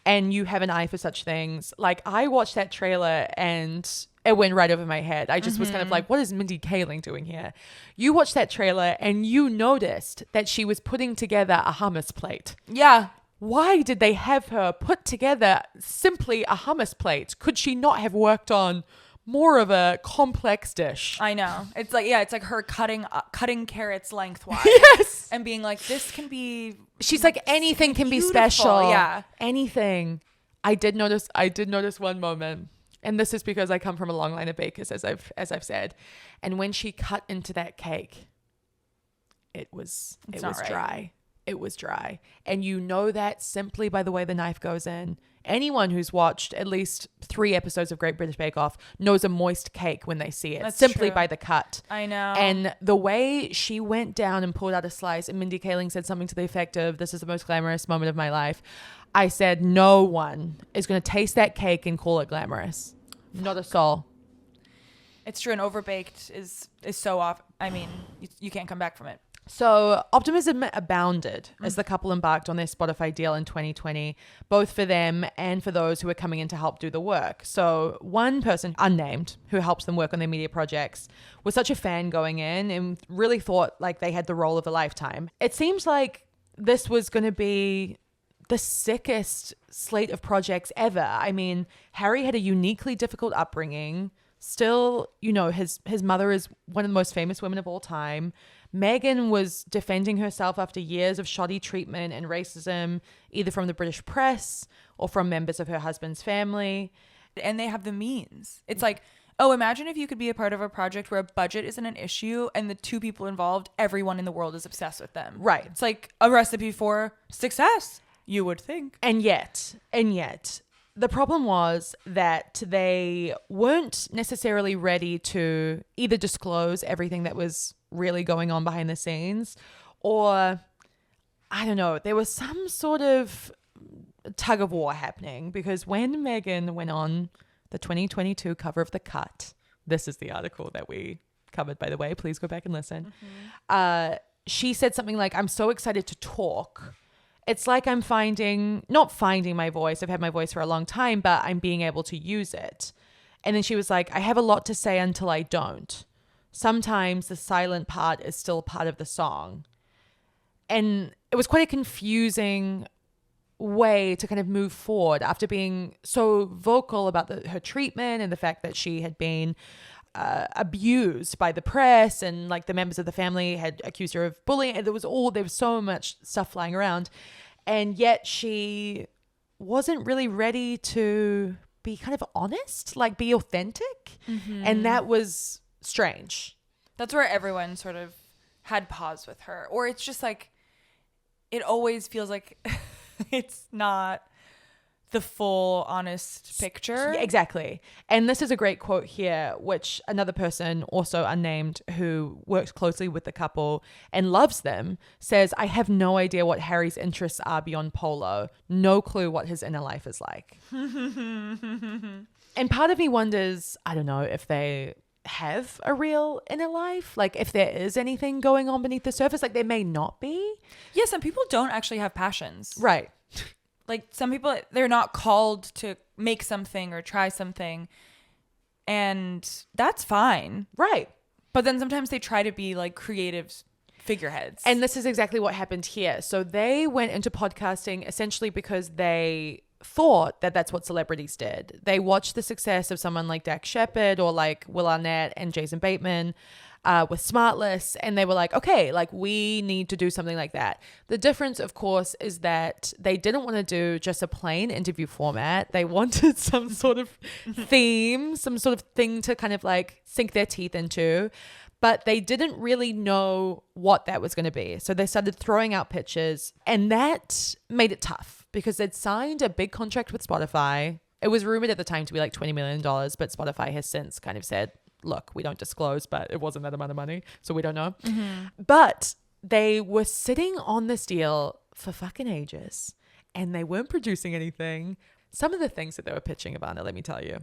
[SPEAKER 1] and you have an eye for such things. Like, I watched that trailer and it went right over my head. I just was kind of like, what is Mindy Kaling doing here? You watched that trailer and you noticed that she was putting together a hummus plate.
[SPEAKER 2] Yeah.
[SPEAKER 1] Why did they have her put together simply a hummus plate? Could she not have worked on more of a complex dish?
[SPEAKER 2] I know. It's like her cutting carrots lengthwise.
[SPEAKER 1] Yes.
[SPEAKER 2] And being like, this can be.
[SPEAKER 1] She's like, anything can be special. Yeah. Anything. I did notice one moment. And this is because I come from a long line of bakers, as I've said. And when she cut into that cake, it was dry. It was dry. And you know that simply by the way the knife goes in. Anyone who's watched at least 3 episodes of Great British Bake Off knows a moist cake when they see it.
[SPEAKER 2] That's
[SPEAKER 1] simply
[SPEAKER 2] true.
[SPEAKER 1] By the cut.
[SPEAKER 2] I know.
[SPEAKER 1] And the way she went down and pulled out a slice, and Mindy Kaling said something to the effect of, this is the most glamorous moment of my life. I said, no one is going to taste that cake and call it glamorous. Not a soul.
[SPEAKER 2] It's true. And overbaked is so off. I mean, you can't come back from it.
[SPEAKER 1] So optimism abounded as the couple embarked on their Spotify deal in 2020, both for them and for those who were coming in to help do the work. So one person, unnamed, who helps them work on their media projects, was such a fan going in and really thought like they had the role of a lifetime. It seems like this was going to be the sickest slate of projects ever. I mean, Harry had a uniquely difficult upbringing. Still, you know, his mother is one of the most famous women of all time. Meghan was defending herself after years of shoddy treatment and racism, either from the British press or from members of her husband's family.
[SPEAKER 2] And they have the means. It's like, oh, imagine if you could be a part of a project where a budget isn't an issue and the 2 people involved, everyone in the world is obsessed with them.
[SPEAKER 1] Right.
[SPEAKER 2] It's like a recipe for success, you would think.
[SPEAKER 1] And yet, the problem was that they weren't necessarily ready to either disclose everything that was really going on behind the scenes, or I don't know, there was some sort of tug of war happening, because when Meghan went on the 2022 cover of The Cut, this is the article that we covered, by the way, please go back and listen. She said something like, I'm so excited to talk. It's like I'm not finding my voice. I've had my voice for a long time, but I'm being able to use it. And then she was like, I have a lot to say until I don't. Sometimes the silent part is still part of the song. And it was quite a confusing way to kind of move forward after being so vocal about her treatment and the fact that she had been abused by the press, and like the members of the family had accused her of bullying, and there was so much stuff flying around, and yet she wasn't really ready to be kind of honest, like be authentic. And that was strange.
[SPEAKER 2] That's where everyone sort of had pause with her. Or it's just like, it always feels like it's not the full honest picture.
[SPEAKER 1] Yeah, exactly. And this is a great quote here, which another person, also unnamed, who works closely with the couple and loves them, says, I have no idea what Harry's interests are beyond polo. No clue what his inner life is like. And part of me wonders, I don't know if they have a real inner life, like if there is anything going on beneath the surface. Like there may not be.
[SPEAKER 2] Yeah, some people don't actually have passions.
[SPEAKER 1] Right.
[SPEAKER 2] Like some people, they're not called to make something or try something, and that's fine.
[SPEAKER 1] Right.
[SPEAKER 2] But then sometimes they try to be like creative figureheads.
[SPEAKER 1] And this is exactly what happened here. So they went into podcasting essentially because they thought that that's what celebrities did. They watched the success of someone like Dax Shepard or like Will Arnett and Jason Bateman with Smartless, and they were like, okay, like we need to do something like that. The difference, of course, is that they didn't want to do just a plain interview format. They wanted some sort of theme, some sort of thing to kind of like sink their teeth into. But they didn't really know what that was going to be. So they started throwing out pitches, and that made it tough because they'd signed a big contract with Spotify. It was rumored at the time to be like $20 million, but Spotify has since kind of said, look, we don't disclose, but it wasn't that amount of money, so we don't know. But they were sitting on this deal for fucking ages, and they weren't producing anything. Some of the things that they were pitching, Ivana, let me tell you.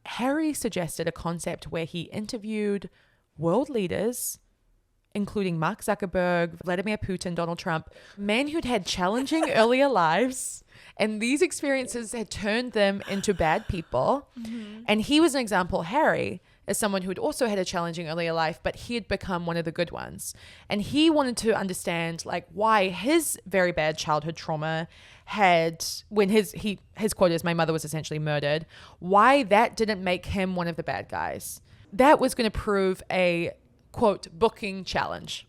[SPEAKER 1] Harry suggested a concept where he interviewed world leaders, including Mark Zuckerberg, Vladimir Putin, Donald Trump, men who'd had challenging earlier lives, and these experiences had turned them into bad people. And he was an example, Harry, as someone who had also had a challenging earlier life, but he had become one of the good ones. And he wanted to understand like why his very bad childhood trauma had, when his quote is, my mother was essentially murdered, why that didn't make him one of the bad guys. That was going to prove a, quote, booking challenge.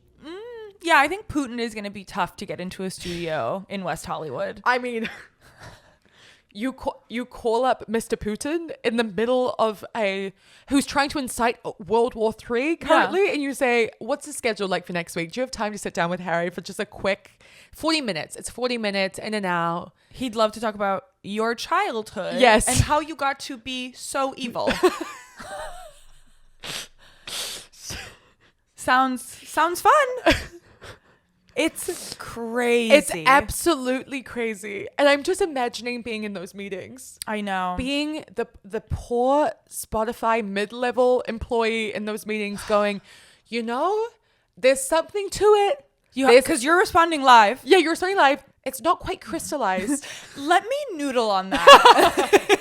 [SPEAKER 2] Yeah, I think Putin is going to be tough to get into a studio in West Hollywood.
[SPEAKER 1] I mean, you call up Mr. Putin in the middle of who's trying to incite World War III currently, and you say, what's the schedule like for next week? Do you have time to sit down with Harry for just a quick 40 minutes? It's 40 minutes in and out.
[SPEAKER 2] He'd love to talk about your childhood.
[SPEAKER 1] Yes.
[SPEAKER 2] And how you got to be so evil. Sounds fun. It's crazy.
[SPEAKER 1] It's absolutely crazy. And I'm just imagining being in those meetings.
[SPEAKER 2] I know.
[SPEAKER 1] Being the poor Spotify mid-level employee in those meetings going, you know, there's something to it.
[SPEAKER 2] Because you're responding live.
[SPEAKER 1] Yeah, you're responding live. It's not quite crystallized.
[SPEAKER 2] Let me noodle on that.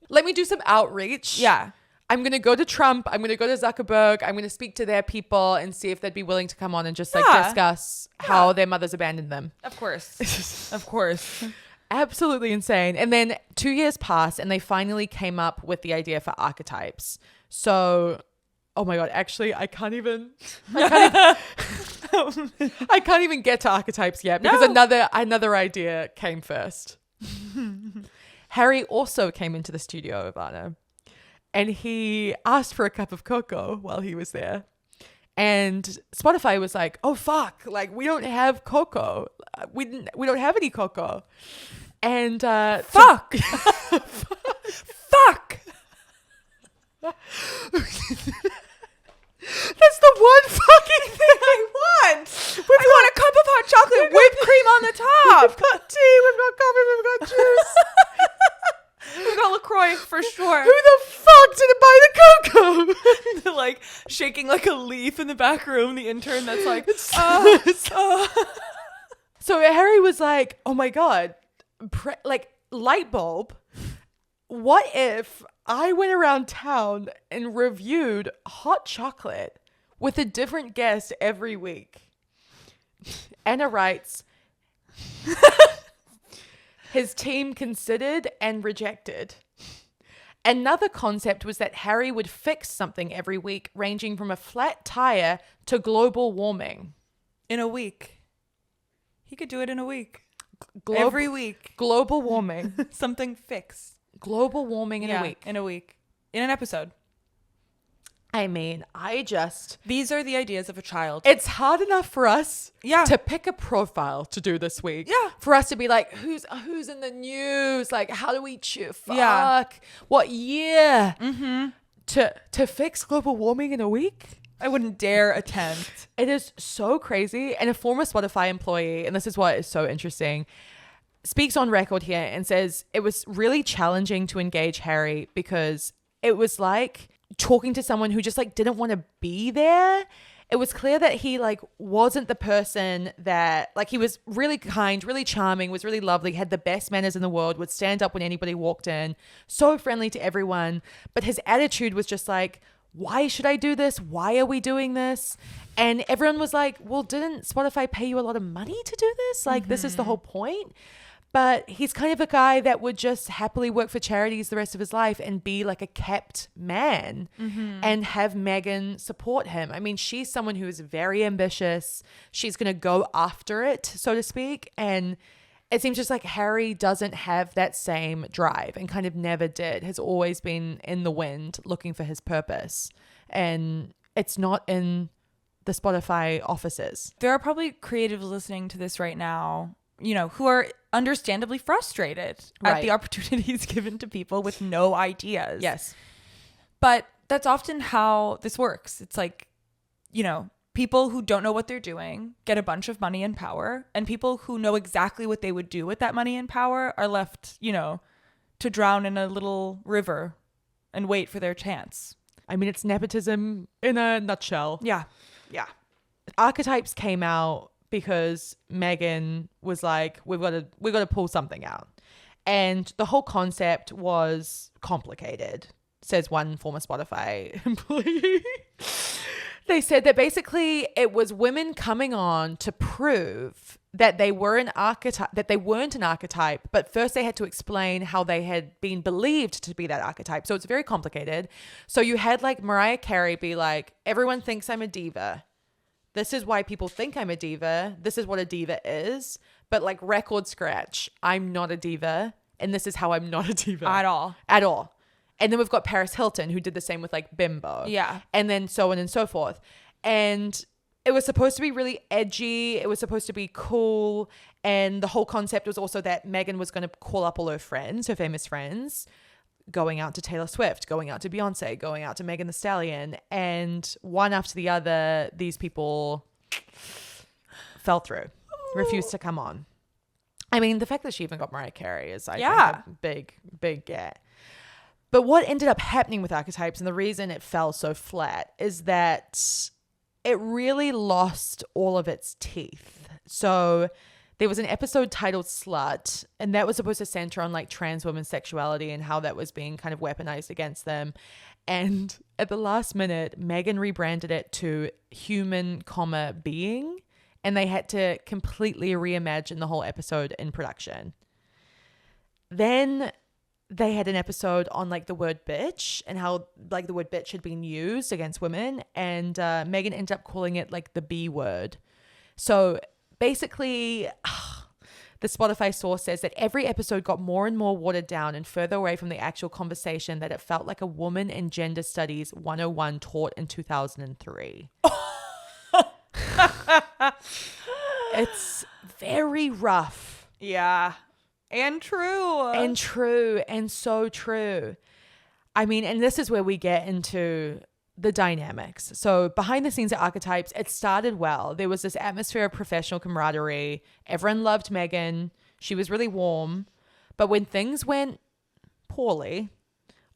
[SPEAKER 1] Let me do some outreach.
[SPEAKER 2] Yeah.
[SPEAKER 1] I'm going to go to Trump. I'm going to go to Zuckerberg. I'm going to speak to their people and see if they'd be willing to come on and just like discuss how their mothers abandoned them.
[SPEAKER 2] Of course. Of course.
[SPEAKER 1] Absolutely insane. And then 2 years passed and they finally came up with the idea for archetypes. So, oh my God, actually, I can't even get to archetypes yet because another idea came first. Harry also came into the studio, Ivana. And he asked for a cup of cocoa while he was there. And Spotify was like, oh, fuck. Like, we don't have cocoa. We don't have any cocoa. And
[SPEAKER 2] fuck. Fuck.
[SPEAKER 1] That's the one fucking thing I want.
[SPEAKER 2] I want a cup of hot chocolate, whipped cream on the top.
[SPEAKER 1] We've got tea, we've got coffee, we've got juice.
[SPEAKER 2] We got LaCroix for sure.
[SPEAKER 1] Who the fuck didn't buy the cocoa?
[SPEAKER 2] They're like shaking like a leaf in the back room. The intern that's like,
[SPEAKER 1] So Harry was like, oh my God, like light bulb. What if I went around town and reviewed hot chocolate with a different guest every week? Anna writes, his team considered and rejected. Another concept was that Harry would fix something every week, ranging from a flat tire to global warming.
[SPEAKER 2] In a week. He could do it in a week. Every week.
[SPEAKER 1] Global warming.
[SPEAKER 2] Something fix.
[SPEAKER 1] Global warming in a week.
[SPEAKER 2] In a week. In an episode.
[SPEAKER 1] I mean,
[SPEAKER 2] These are the ideas of a child.
[SPEAKER 1] it's hard enough for us
[SPEAKER 2] Yeah.
[SPEAKER 1] to pick a profile to do this week.
[SPEAKER 2] Yeah.
[SPEAKER 1] For us to be like, who's in the news? Like, how do we fuck?
[SPEAKER 2] Yeah.
[SPEAKER 1] What year? Mm-hmm. To fix global warming in a week?
[SPEAKER 2] I wouldn't dare attempt.
[SPEAKER 1] It is so crazy. And a former Spotify employee, and this is what is so interesting, speaks on record here and says it was really challenging to engage Harry because it was like talking to someone who just like didn't want to be there. It was clear that he like wasn't the person that like he was really kind, really charming, was really lovely, had the best manners in the world, would stand up when anybody walked in, so friendly to everyone. But his attitude was just like, why should I do this? Why are we doing this? And everyone was like, well, didn't Spotify pay you a lot of money to do this? Like, this is the whole point. But he's kind of a guy that would just happily work for charities the rest of his life and be like a kept man and have Meghan support him. I mean, she's someone who is very ambitious. She's going to go after it, so to speak. And it seems just like Harry doesn't have that same drive and kind of never did, has always been in the wind looking for his purpose. And it's not in the Spotify offices.
[SPEAKER 2] There are probably creatives listening to this right now, you know, who are understandably frustrated at the opportunities given to people with no ideas.
[SPEAKER 1] Yes.
[SPEAKER 2] But that's often how this works. It's like, you know, people who don't know what they're doing get a bunch of money and power, and people who know exactly what they would do with that money and power are left, you know, to drown in a little river and wait for their chance.
[SPEAKER 1] I mean, it's nepotism in a nutshell.
[SPEAKER 2] Yeah. Yeah.
[SPEAKER 1] Archetypes came out because Meghan was like, we've got to pull something out. And the whole concept was complicated, says one former Spotify employee. They said that basically it was women coming on to prove that they were an archetype, that they weren't an archetype, but first they had to explain how they had been believed to be that archetype. So it's very complicated. So you had like Mariah Carey be like, everyone thinks I'm a diva. This is why people think I'm a diva. This is what a diva is. But like record scratch, I'm not a diva. And this is how I'm not a diva.
[SPEAKER 2] At all.
[SPEAKER 1] At all. And then we've got Paris Hilton, who did the same with like Bimbo.
[SPEAKER 2] Yeah.
[SPEAKER 1] And then so on and so forth. And it was supposed to be really edgy. It was supposed to be cool. And the whole concept was also that Meghan was going to call up all her friends, her famous friends, going out to Taylor Swift, going out to Beyonce, going out to Megan Thee Stallion. And one after the other, these people fell through, refused to come on. I mean, the fact that she even got Mariah Carey is, I think, a big get. But what ended up happening with archetypes, and the reason it fell so flat, is that it really lost all of its teeth. So there was an episode titled Slut, and that was supposed to center on like trans women's sexuality and how that was being kind of weaponized against them. And at the last minute, Meghan rebranded it to human, being, and they had to completely reimagine the whole episode in production. Then they had an episode on like the word bitch and how like the word bitch had been used against women, and Meghan ended up calling it like the B word. So basically, the Spotify source says that every episode got more and more watered down and further away from the actual conversation, that it felt like a woman in gender studies 101 taught in 2003. It's very rough.
[SPEAKER 2] Yeah. And true.
[SPEAKER 1] And true. And so true. I mean, and this is where we get into the dynamics. So behind the scenes at Archetypes, it started well. There was this atmosphere of professional camaraderie. Everyone loved Meghan. She was really warm. But when things went poorly,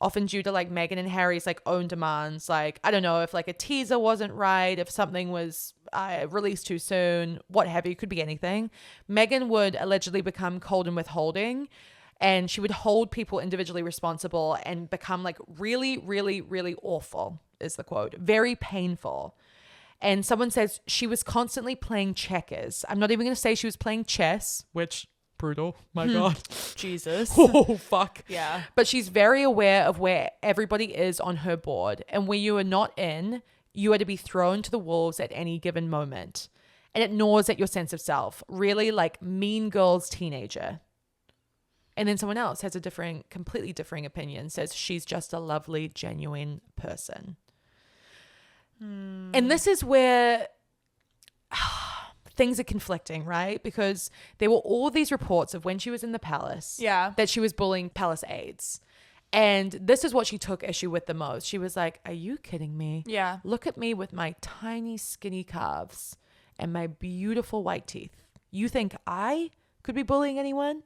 [SPEAKER 1] often due to like Meghan and Harry's like own demands, like, I don't know, if like a teaser wasn't right, if something was released too soon, what have you, could be anything. Meghan would allegedly become cold and withholding, and she would hold people individually responsible and become like really, really, really awful, is the quote. Very painful. And someone says she was constantly playing checkers. I'm not even going to say she was playing chess, which brutal. My God.
[SPEAKER 2] Jesus.
[SPEAKER 1] Oh, fuck.
[SPEAKER 2] Yeah.
[SPEAKER 1] But she's very aware of where everybody is on her board. And when you are not in, you are to be thrown to the wolves at any given moment. And it gnaws at your sense of self. Really like Mean Girls teenager. And then someone else has a completely differing opinion, says she's just a lovely, genuine person. And this is where things are conflicting, right? Because there were all these reports of when she was in the palace that she was bullying palace aides. And this is what she took issue with the most. She was like, are you kidding me?
[SPEAKER 2] Yeah.
[SPEAKER 1] Look at me with my tiny skinny calves and my beautiful white teeth. You think I could be bullying anyone?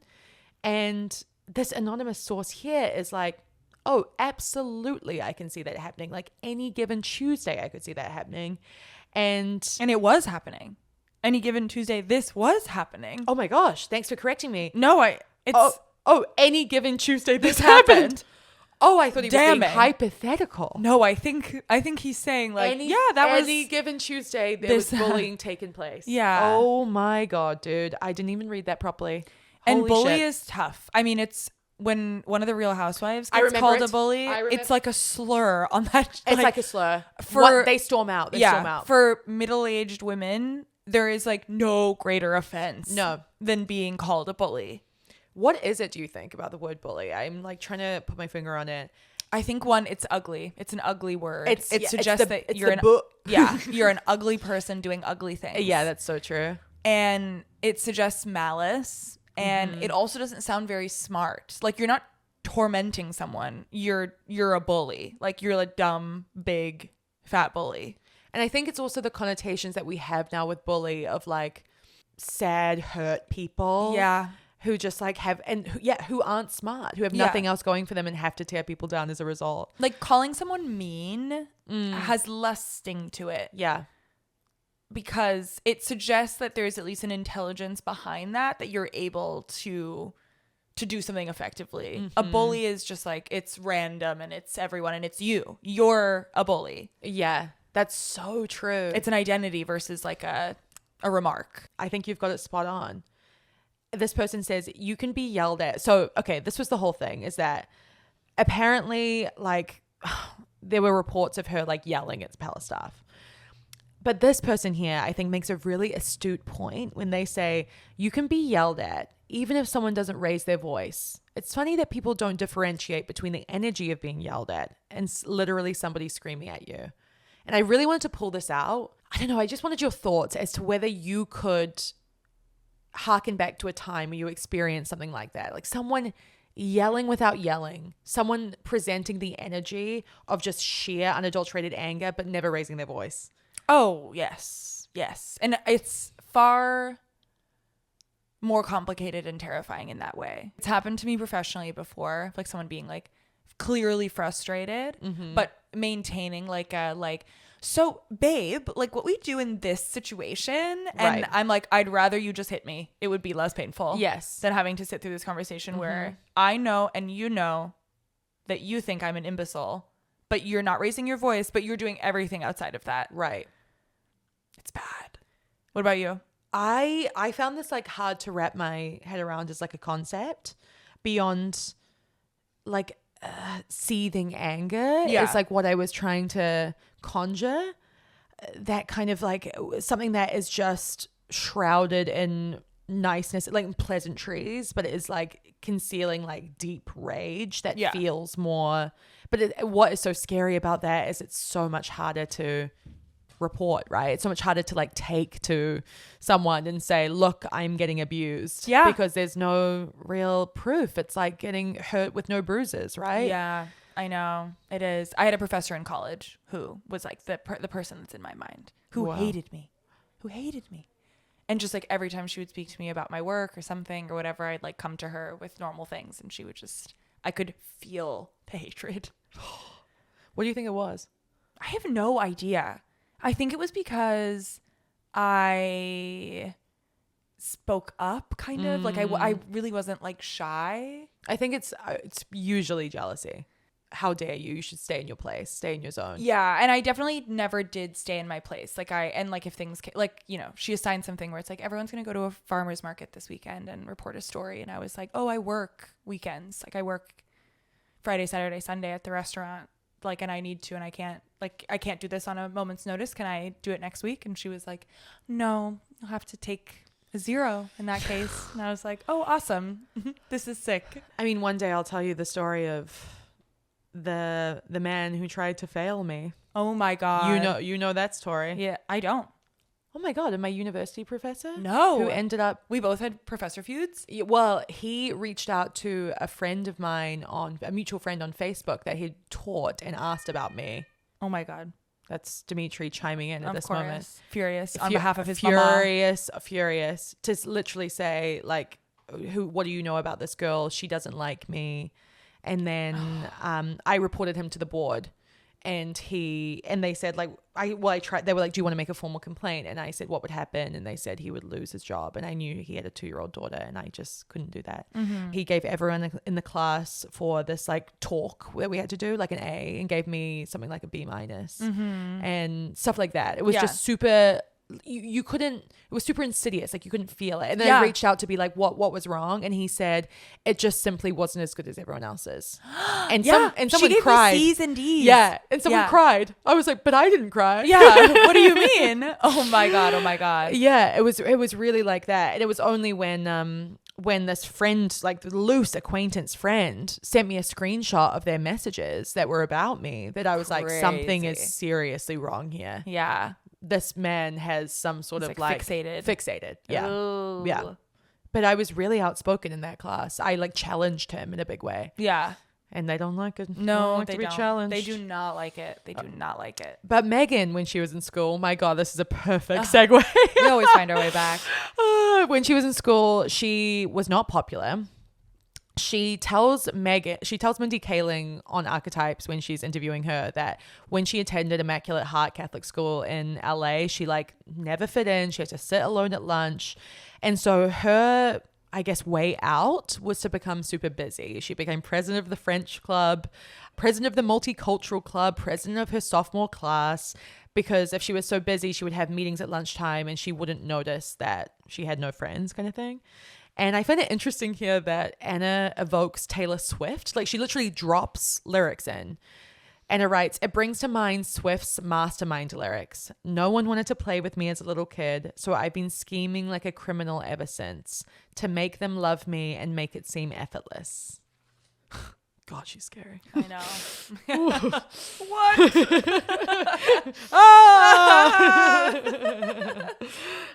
[SPEAKER 1] And this anonymous source here is like, oh, absolutely, I can see that happening. Like any given Tuesday, I could see that happening. And
[SPEAKER 2] it was happening. Any given Tuesday, this was happening.
[SPEAKER 1] oh my gosh, thanks for correcting me.
[SPEAKER 2] No,
[SPEAKER 1] Any given Tuesday, this happened. Oh, I thought he was being
[SPEAKER 2] Damning.
[SPEAKER 1] hypothetical.
[SPEAKER 2] No, I think he's saying like,
[SPEAKER 1] any given Tuesday, there was
[SPEAKER 2] this-
[SPEAKER 1] bullying taking place.
[SPEAKER 2] Yeah.
[SPEAKER 1] Oh my God, dude. I didn't even read that properly.
[SPEAKER 2] And
[SPEAKER 1] Holy
[SPEAKER 2] bully
[SPEAKER 1] shit.
[SPEAKER 2] is tough. I mean, it's when one of the Real Housewives
[SPEAKER 1] I
[SPEAKER 2] gets
[SPEAKER 1] remember
[SPEAKER 2] called
[SPEAKER 1] it.
[SPEAKER 2] a bully,
[SPEAKER 1] I remember-
[SPEAKER 2] it's like a slur on that.
[SPEAKER 1] It's like a slur.
[SPEAKER 2] for-
[SPEAKER 1] They storm out. They storm out.
[SPEAKER 2] For middle-aged women, there is like no greater offense
[SPEAKER 1] No.
[SPEAKER 2] than being called a bully.
[SPEAKER 1] What is it, do you think, about the word bully? I'm like trying to put my finger on it.
[SPEAKER 2] I think one, it's ugly. It's an ugly word.
[SPEAKER 1] It's
[SPEAKER 2] suggests
[SPEAKER 1] the-
[SPEAKER 2] that you're you're an ugly person doing ugly things.
[SPEAKER 1] Yeah, that's so true.
[SPEAKER 2] And it suggests malice, and it also doesn't sound very smart. Like you're not tormenting someone. You're a bully. Like you're a dumb, big, fat bully.
[SPEAKER 1] And I think it's also the connotations that we have now with bully of like sad, hurt people.
[SPEAKER 2] Yeah.
[SPEAKER 1] Who just like have, and who aren't smart, who have
[SPEAKER 2] Yeah.
[SPEAKER 1] nothing else going for them and have to tear people down as a result.
[SPEAKER 2] Like calling someone mean has less sting to it.
[SPEAKER 1] Yeah.
[SPEAKER 2] Because it suggests that there's at least an intelligence behind that you're able to do something effectively. A bully is just like, it's random and it's everyone and it's you. You're a bully.
[SPEAKER 1] Yeah. That's so true.
[SPEAKER 2] It's an identity versus like a remark.
[SPEAKER 1] I think you've got it spot on. This person says you can be yelled at. So, okay, this was the whole thing, is that apparently like there were reports of her like yelling at palace staff. But this person here, I think, makes a really astute point when they say you can be yelled at even if someone doesn't raise their voice. It's funny that people don't differentiate between the energy of being yelled at and literally somebody screaming at you. And I really wanted to pull this out. I don't know. I just wanted your thoughts as to whether you could harken back to a time where you experienced something like that. Like someone yelling without yelling, someone presenting the energy of just sheer unadulterated anger, but never raising their voice.
[SPEAKER 2] Oh, yes. Yes. And it's far more complicated and terrifying in that way. It's happened to me professionally before, like someone being like clearly frustrated, but maintaining like a so babe, like what we do in this situation, and
[SPEAKER 1] Right.
[SPEAKER 2] I'm like, I'd rather you just hit me. It would be less painful.
[SPEAKER 1] Yes.
[SPEAKER 2] Than having to sit through this conversation where I know and you know that you think I'm an imbecile, but you're not raising your voice, but you're doing everything outside of that.
[SPEAKER 1] Right.
[SPEAKER 2] It's bad. What about you?
[SPEAKER 1] I found this like hard to wrap my head around as like a concept beyond like seething anger.
[SPEAKER 2] Yeah.
[SPEAKER 1] It's like what I was trying to conjure, that kind of like something that is just shrouded in niceness, like pleasantries, but it is like concealing like deep rage that feels more. But what is so scary about that is it's so much harder to report, right? It's so much harder to like take to someone and say, look, I'm getting abused.
[SPEAKER 2] Yeah.
[SPEAKER 1] Because there's no real proof. It's like getting hurt with no bruises, right?
[SPEAKER 2] Yeah, I know. It is. I had a professor in college who was like the person that's in my mind, who hated me. And just like every time she would speak to me about my work or something or whatever, I'd like come to her with normal things and she would just, I could feel the hatred.
[SPEAKER 1] What do you think it was?
[SPEAKER 2] I have no idea. I think it was because I spoke up kind of like I really wasn't like shy.
[SPEAKER 1] I think it's usually jealousy. How dare you? You should stay in your place, stay in your zone.
[SPEAKER 2] Yeah, and I definitely never did stay in my place. Like if things like, you know, she assigned something where it's like everyone's going to go to a farmer's market this weekend and report a story, and I was like, "Oh, I work weekends. Like I work Friday, Saturday, Sunday at the restaurant. Like, and I need to, and I can't do this on a moment's notice. Can I do it next week?" And she was like, "No, you'll have to take a 0 in that case." And I was like, "Oh, awesome. This is sick."
[SPEAKER 1] I mean, one day I'll tell you the story of the man who tried to fail me.
[SPEAKER 2] Oh my God.
[SPEAKER 1] You know that story.
[SPEAKER 2] Yeah, I don't.
[SPEAKER 1] Oh my God, and my university professor?
[SPEAKER 2] No.
[SPEAKER 1] Who ended up...
[SPEAKER 2] We both had professor feuds?
[SPEAKER 1] Yeah, well, he reached out to a friend of mine a mutual friend on Facebook that he'd taught and asked about me.
[SPEAKER 2] Oh my God.
[SPEAKER 1] That's Dimitri chiming in at this moment.
[SPEAKER 2] Furious on behalf of his mama.
[SPEAKER 1] Furious to literally say, like, what do you know about this girl? She doesn't like me. And then I reported him to the board. And they said, like, I tried, they were like, do you want to make a formal complaint? And I said, what would happen? And they said he would lose his job. And I knew he had a 2-year-old daughter and I just couldn't do that. Mm-hmm. He gave everyone in the class for this like talk where we had to do like an A, and gave me something like a B-, and stuff like that. It was just super... You couldn't, it was super insidious, like you couldn't feel it. And then I reached out to be like, what was wrong? And he said it just simply wasn't as good as everyone else's. And someone
[SPEAKER 2] she gave
[SPEAKER 1] cried.
[SPEAKER 2] Me C's and D's.
[SPEAKER 1] Yeah, and someone cried. I was like, but I didn't cry.
[SPEAKER 2] Yeah, what do you mean? Oh my god.
[SPEAKER 1] Yeah, it was really like that. And it was only when this friend, like the loose acquaintance friend, sent me a screenshot of their messages that were about me, that I was like, something is seriously wrong here.
[SPEAKER 2] Yeah.
[SPEAKER 1] This man has some sort of like fixated. Yeah.
[SPEAKER 2] Ooh.
[SPEAKER 1] Yeah. But I was really outspoken in that class. I like challenged him in a big way.
[SPEAKER 2] Yeah.
[SPEAKER 1] And they don't like it.
[SPEAKER 2] No,
[SPEAKER 1] they don't. Challenged.
[SPEAKER 2] They do not like it. They do not like it.
[SPEAKER 1] But Meghan, when she was in school, my God, this is a perfect segue.
[SPEAKER 2] We always find our way back.
[SPEAKER 1] When she was in school, she was not popular. She tells Mindy Kaling on Archetypes, when she's interviewing her, that when she attended Immaculate Heart Catholic School in LA, she like never fit in. She had to sit alone at lunch. And so her, I guess, way out was to become super busy. She became president of the French club, president of the multicultural club, president of her sophomore class, because if she was so busy, she would have meetings at lunchtime and she wouldn't notice that she had no friends, kind of thing. And I find it interesting here that Anna evokes Taylor Swift. Like, she literally drops lyrics in. Anna writes, it brings to mind Swift's Mastermind lyrics. No one wanted to play with me as a little kid, so I've been scheming like a criminal ever since to make them love me and make it seem effortless. God, she's scary.
[SPEAKER 2] I know.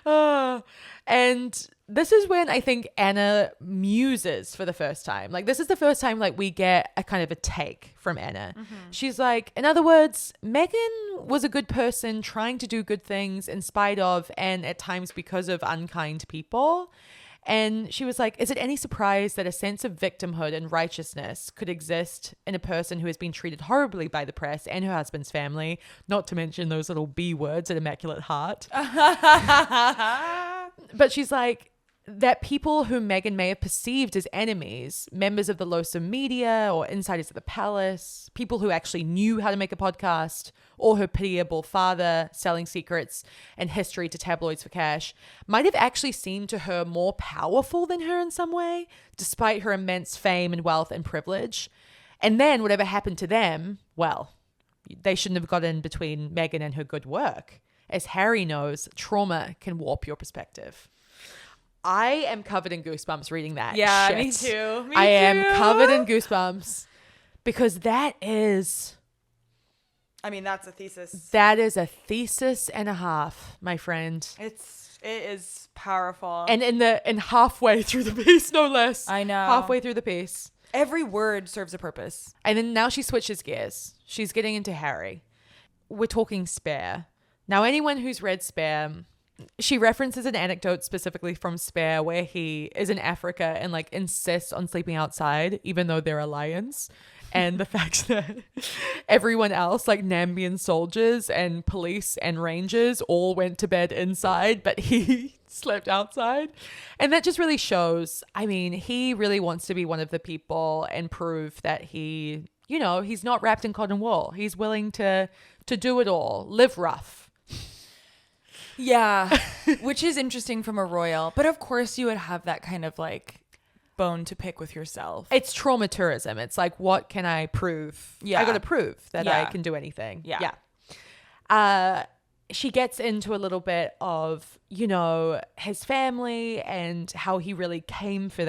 [SPEAKER 1] What? And this is when I think Anna muses for the first time. Like, this is the first time like we get a kind of a take from Anna. Mm-hmm. She's like, in other words, Meghan was a good person trying to do good things in spite of, and at times because of, unkind people. And she was like, is it any surprise that a sense of victimhood and righteousness could exist in a person who has been treated horribly by the press and her husband's family, not to mention those little B words at Immaculate Heart. But she's like, that people whom Meghan may have perceived as enemies, members of the Losum media or insiders of the palace, people who actually knew how to make a podcast, or her pitiable father selling secrets and history to tabloids for cash, might have actually seemed to her more powerful than her in some way, despite her immense fame and wealth and privilege. And then whatever happened to them, well, they shouldn't have got in between Meghan and her good work. As Harry knows, trauma can warp your perspective. I am covered in goosebumps reading that.
[SPEAKER 2] Yeah,
[SPEAKER 1] shit.
[SPEAKER 2] me too.
[SPEAKER 1] I am covered in goosebumps because that is...
[SPEAKER 2] I mean, that's a thesis.
[SPEAKER 1] That is a thesis and a half, my friend.
[SPEAKER 2] It is powerful.
[SPEAKER 1] And halfway through the piece, no less.
[SPEAKER 2] I know.
[SPEAKER 1] Halfway through the piece.
[SPEAKER 2] Every word serves a purpose.
[SPEAKER 1] And then now she switches gears. She's getting into Harry. We're talking Spare. Now, anyone who's read Spare, she references an anecdote specifically from Spare where he is in Africa and like insists on sleeping outside even though there are lions. And the fact that everyone else, like Nambian soldiers and police and rangers, all went to bed inside, but he slept outside. And that just really shows, I mean, he really wants to be one of the people and prove that he, you know, he's not wrapped in cotton wool. He's willing to do it all, live rough.
[SPEAKER 2] Yeah, which is interesting from a royal. But of course you would have that kind of like bone to pick with yourself.
[SPEAKER 1] It's trauma tourism. It's like, what can I prove?
[SPEAKER 2] Yeah.
[SPEAKER 1] I got to prove that I can do anything.
[SPEAKER 2] Yeah.
[SPEAKER 1] She gets into a little bit of, you know, his family and how he really came for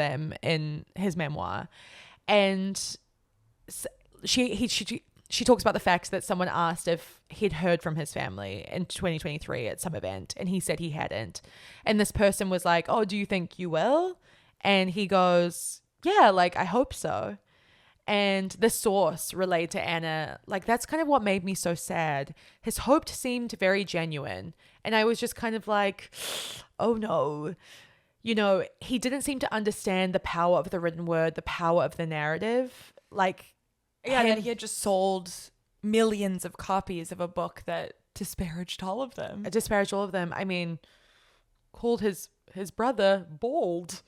[SPEAKER 1] she she talks about the fact that someone asked if he'd heard from his family in 2023 at some event, and he said he hadn't. And this person was like, oh, do you think you will? And he goes, yeah, like, I hope so. And the source relayed to Anna, like, that's kind of what made me so sad. His hope seemed very genuine. And I was just kind of like, oh no. You know, he didn't seem to understand the power of the written word, the power of the narrative. Like,
[SPEAKER 2] yeah, that he had just sold millions of copies of a book that disparaged all of them.
[SPEAKER 1] Disparaged all of them. I mean, called his brother bald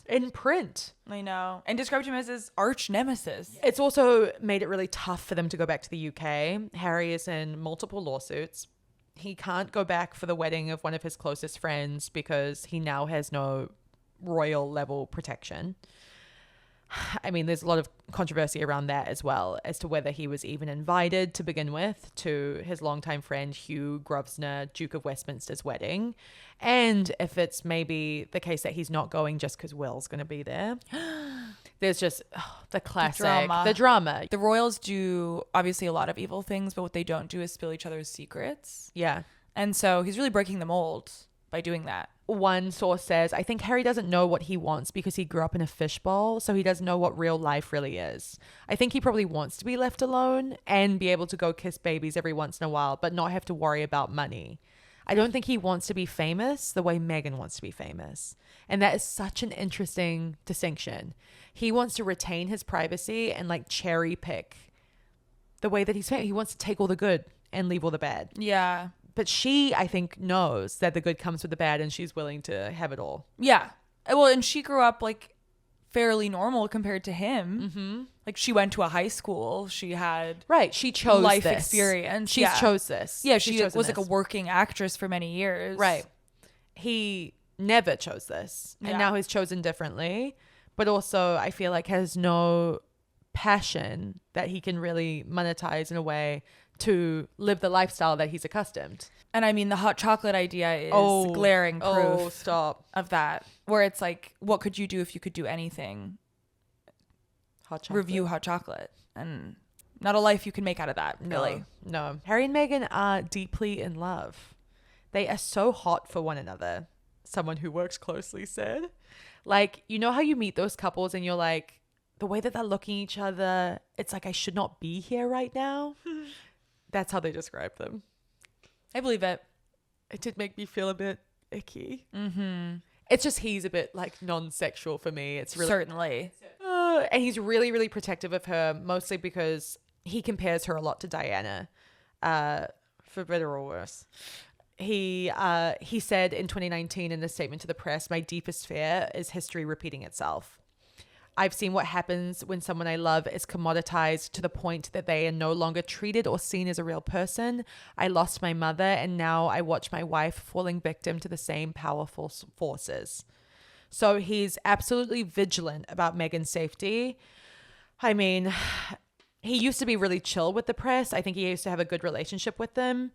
[SPEAKER 1] in print.
[SPEAKER 2] I know. And described him as his arch nemesis.
[SPEAKER 1] It's also made it really tough for them to go back to the UK. Harry is in multiple lawsuits. He can't go back for the wedding of one of his closest friends because he now has no royal level protection. I mean, there's a lot of controversy around that as well, as to whether he was even invited to begin with to his longtime friend Hugh Grosvenor, Duke of Westminster's wedding, and if it's maybe the case that he's not going just because Will's going to be there. There's just the classic, the drama.
[SPEAKER 2] The royals do obviously a lot of evil things, but what they don't do is spill each other's secrets.
[SPEAKER 1] Yeah.
[SPEAKER 2] And so he's really breaking the mold by doing that.
[SPEAKER 1] One source says, I think Harry doesn't know what he wants because he grew up in a fishbowl, so he doesn't know what real life really is. I think he probably wants to be left alone and be able to go kiss babies every once in a while, but not have to worry about money. I don't think he wants to be famous the way Meghan wants to be famous. And that is such an interesting distinction. He wants to retain his privacy and like cherry pick the way that he's famous. He wants to take all the good and leave all the bad.
[SPEAKER 2] Yeah.
[SPEAKER 1] But she, I think, knows that the good comes with the bad and she's willing to have it all.
[SPEAKER 2] Yeah. Well, and she grew up like fairly normal compared to him. Mm-hmm. Like she went to a high school. She had
[SPEAKER 1] she chose
[SPEAKER 2] life
[SPEAKER 1] this.
[SPEAKER 2] experience.
[SPEAKER 1] She chose this.
[SPEAKER 2] Yeah, she was like a working actress for many years.
[SPEAKER 1] Right. He never chose this. And now he's chosen differently. But also, I feel like has no passion that he can really monetize in a way to live the lifestyle that he's accustomed.
[SPEAKER 2] And I mean, the hot chocolate idea is glaring proof of that. Where it's like, what could you do if you could do anything?
[SPEAKER 1] Hot chocolate.
[SPEAKER 2] Review hot chocolate. And not a life you can make out of that, really.
[SPEAKER 1] No. Harry and Meghan are deeply in love. They are so hot for one another, someone who works closely said. Like, you know how you meet those couples and you're like, the way that they're looking at each other, it's like, I should not be here right now. That's how they describe them.
[SPEAKER 2] I believe it.
[SPEAKER 1] It did make me feel a bit icky. Mm-hmm. It's just he's a bit like non-sexual for me. It's really
[SPEAKER 2] certainly,
[SPEAKER 1] and he's really, really protective of her, mostly because he compares her a lot to Diana, for better or worse. He said in 2019 in a statement to the press, "My deepest fear is history repeating itself. I've seen what happens when someone I love is commoditized to the point that they are no longer treated or seen as a real person. I lost my mother, and now I watch my wife falling victim to the same powerful forces." So he's absolutely vigilant about Meghan's safety. I mean, he used to be really chill with the press. I think he used to have a good relationship with them.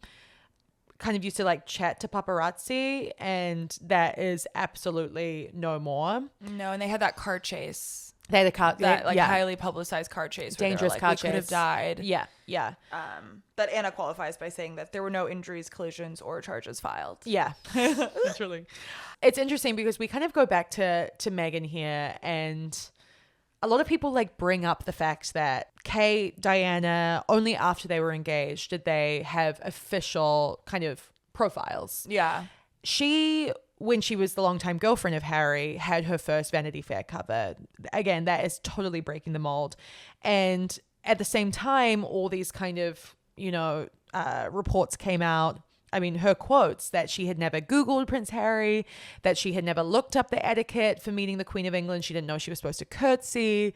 [SPEAKER 1] Kind of used to like chat to paparazzi, and that is absolutely no more.
[SPEAKER 2] No, and they had that car chase.
[SPEAKER 1] They had a car,
[SPEAKER 2] highly publicized car chase.
[SPEAKER 1] Dangerous car chase.
[SPEAKER 2] Could have died.
[SPEAKER 1] Yeah.
[SPEAKER 2] That Anna qualifies by saying that there were no injuries, collisions, or charges filed.
[SPEAKER 1] Yeah. Literally. It's interesting because we kind of go back to Meghan here, and a lot of people like bring up the fact that Kate, Diana, only after they were engaged did they have official kind of profiles.
[SPEAKER 2] Yeah.
[SPEAKER 1] She, when she was the longtime girlfriend of Harry, had her first Vanity Fair cover. Again, that is totally breaking the mold. And at the same time, all these kind of, reports came out. I mean, her quotes that she had never Googled Prince Harry, that she had never looked up the etiquette for meeting the Queen of England. She didn't know she was supposed to curtsy.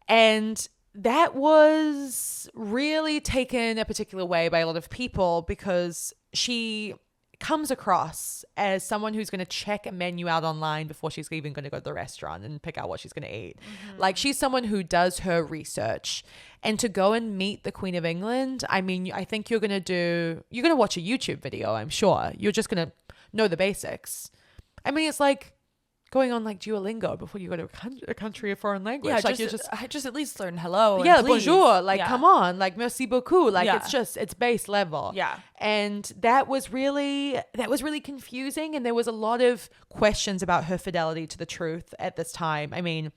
[SPEAKER 1] And that was really taken a particular way by a lot of people because she comes across as someone who's going to check a menu out online before she's even going to go to the restaurant and pick out what she's going to eat. Mm-hmm. Like, she's someone who does her research. And to go and meet the Queen of England, I mean, I think you're going to watch a YouTube video, I'm sure. You're just going to know the basics. I mean, it's like going on like Duolingo before you go to a country, a foreign language.
[SPEAKER 2] Yeah,
[SPEAKER 1] like
[SPEAKER 2] just at least learn hello. And
[SPEAKER 1] yeah,
[SPEAKER 2] please.
[SPEAKER 1] bonjour. Like,
[SPEAKER 2] Yeah.
[SPEAKER 1] come on, like merci beaucoup. Like,
[SPEAKER 2] Yeah.
[SPEAKER 1] it's base level.
[SPEAKER 2] Yeah.
[SPEAKER 1] And that was really confusing. And there was a lot of questions about her fidelity to the truth at this time. I mean,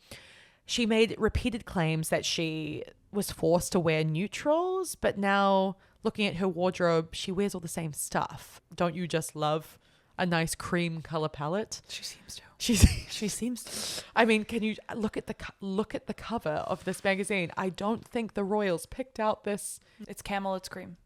[SPEAKER 1] she made repeated claims that she was forced to wear neutrals, but now looking at her wardrobe, she wears all the same stuff. Don't you just love a nice cream color palette?
[SPEAKER 2] She seems to.
[SPEAKER 1] She seems to. I mean, can you look at the cover of this magazine? I don't think the royals picked out this.
[SPEAKER 2] It's camel. It's cream.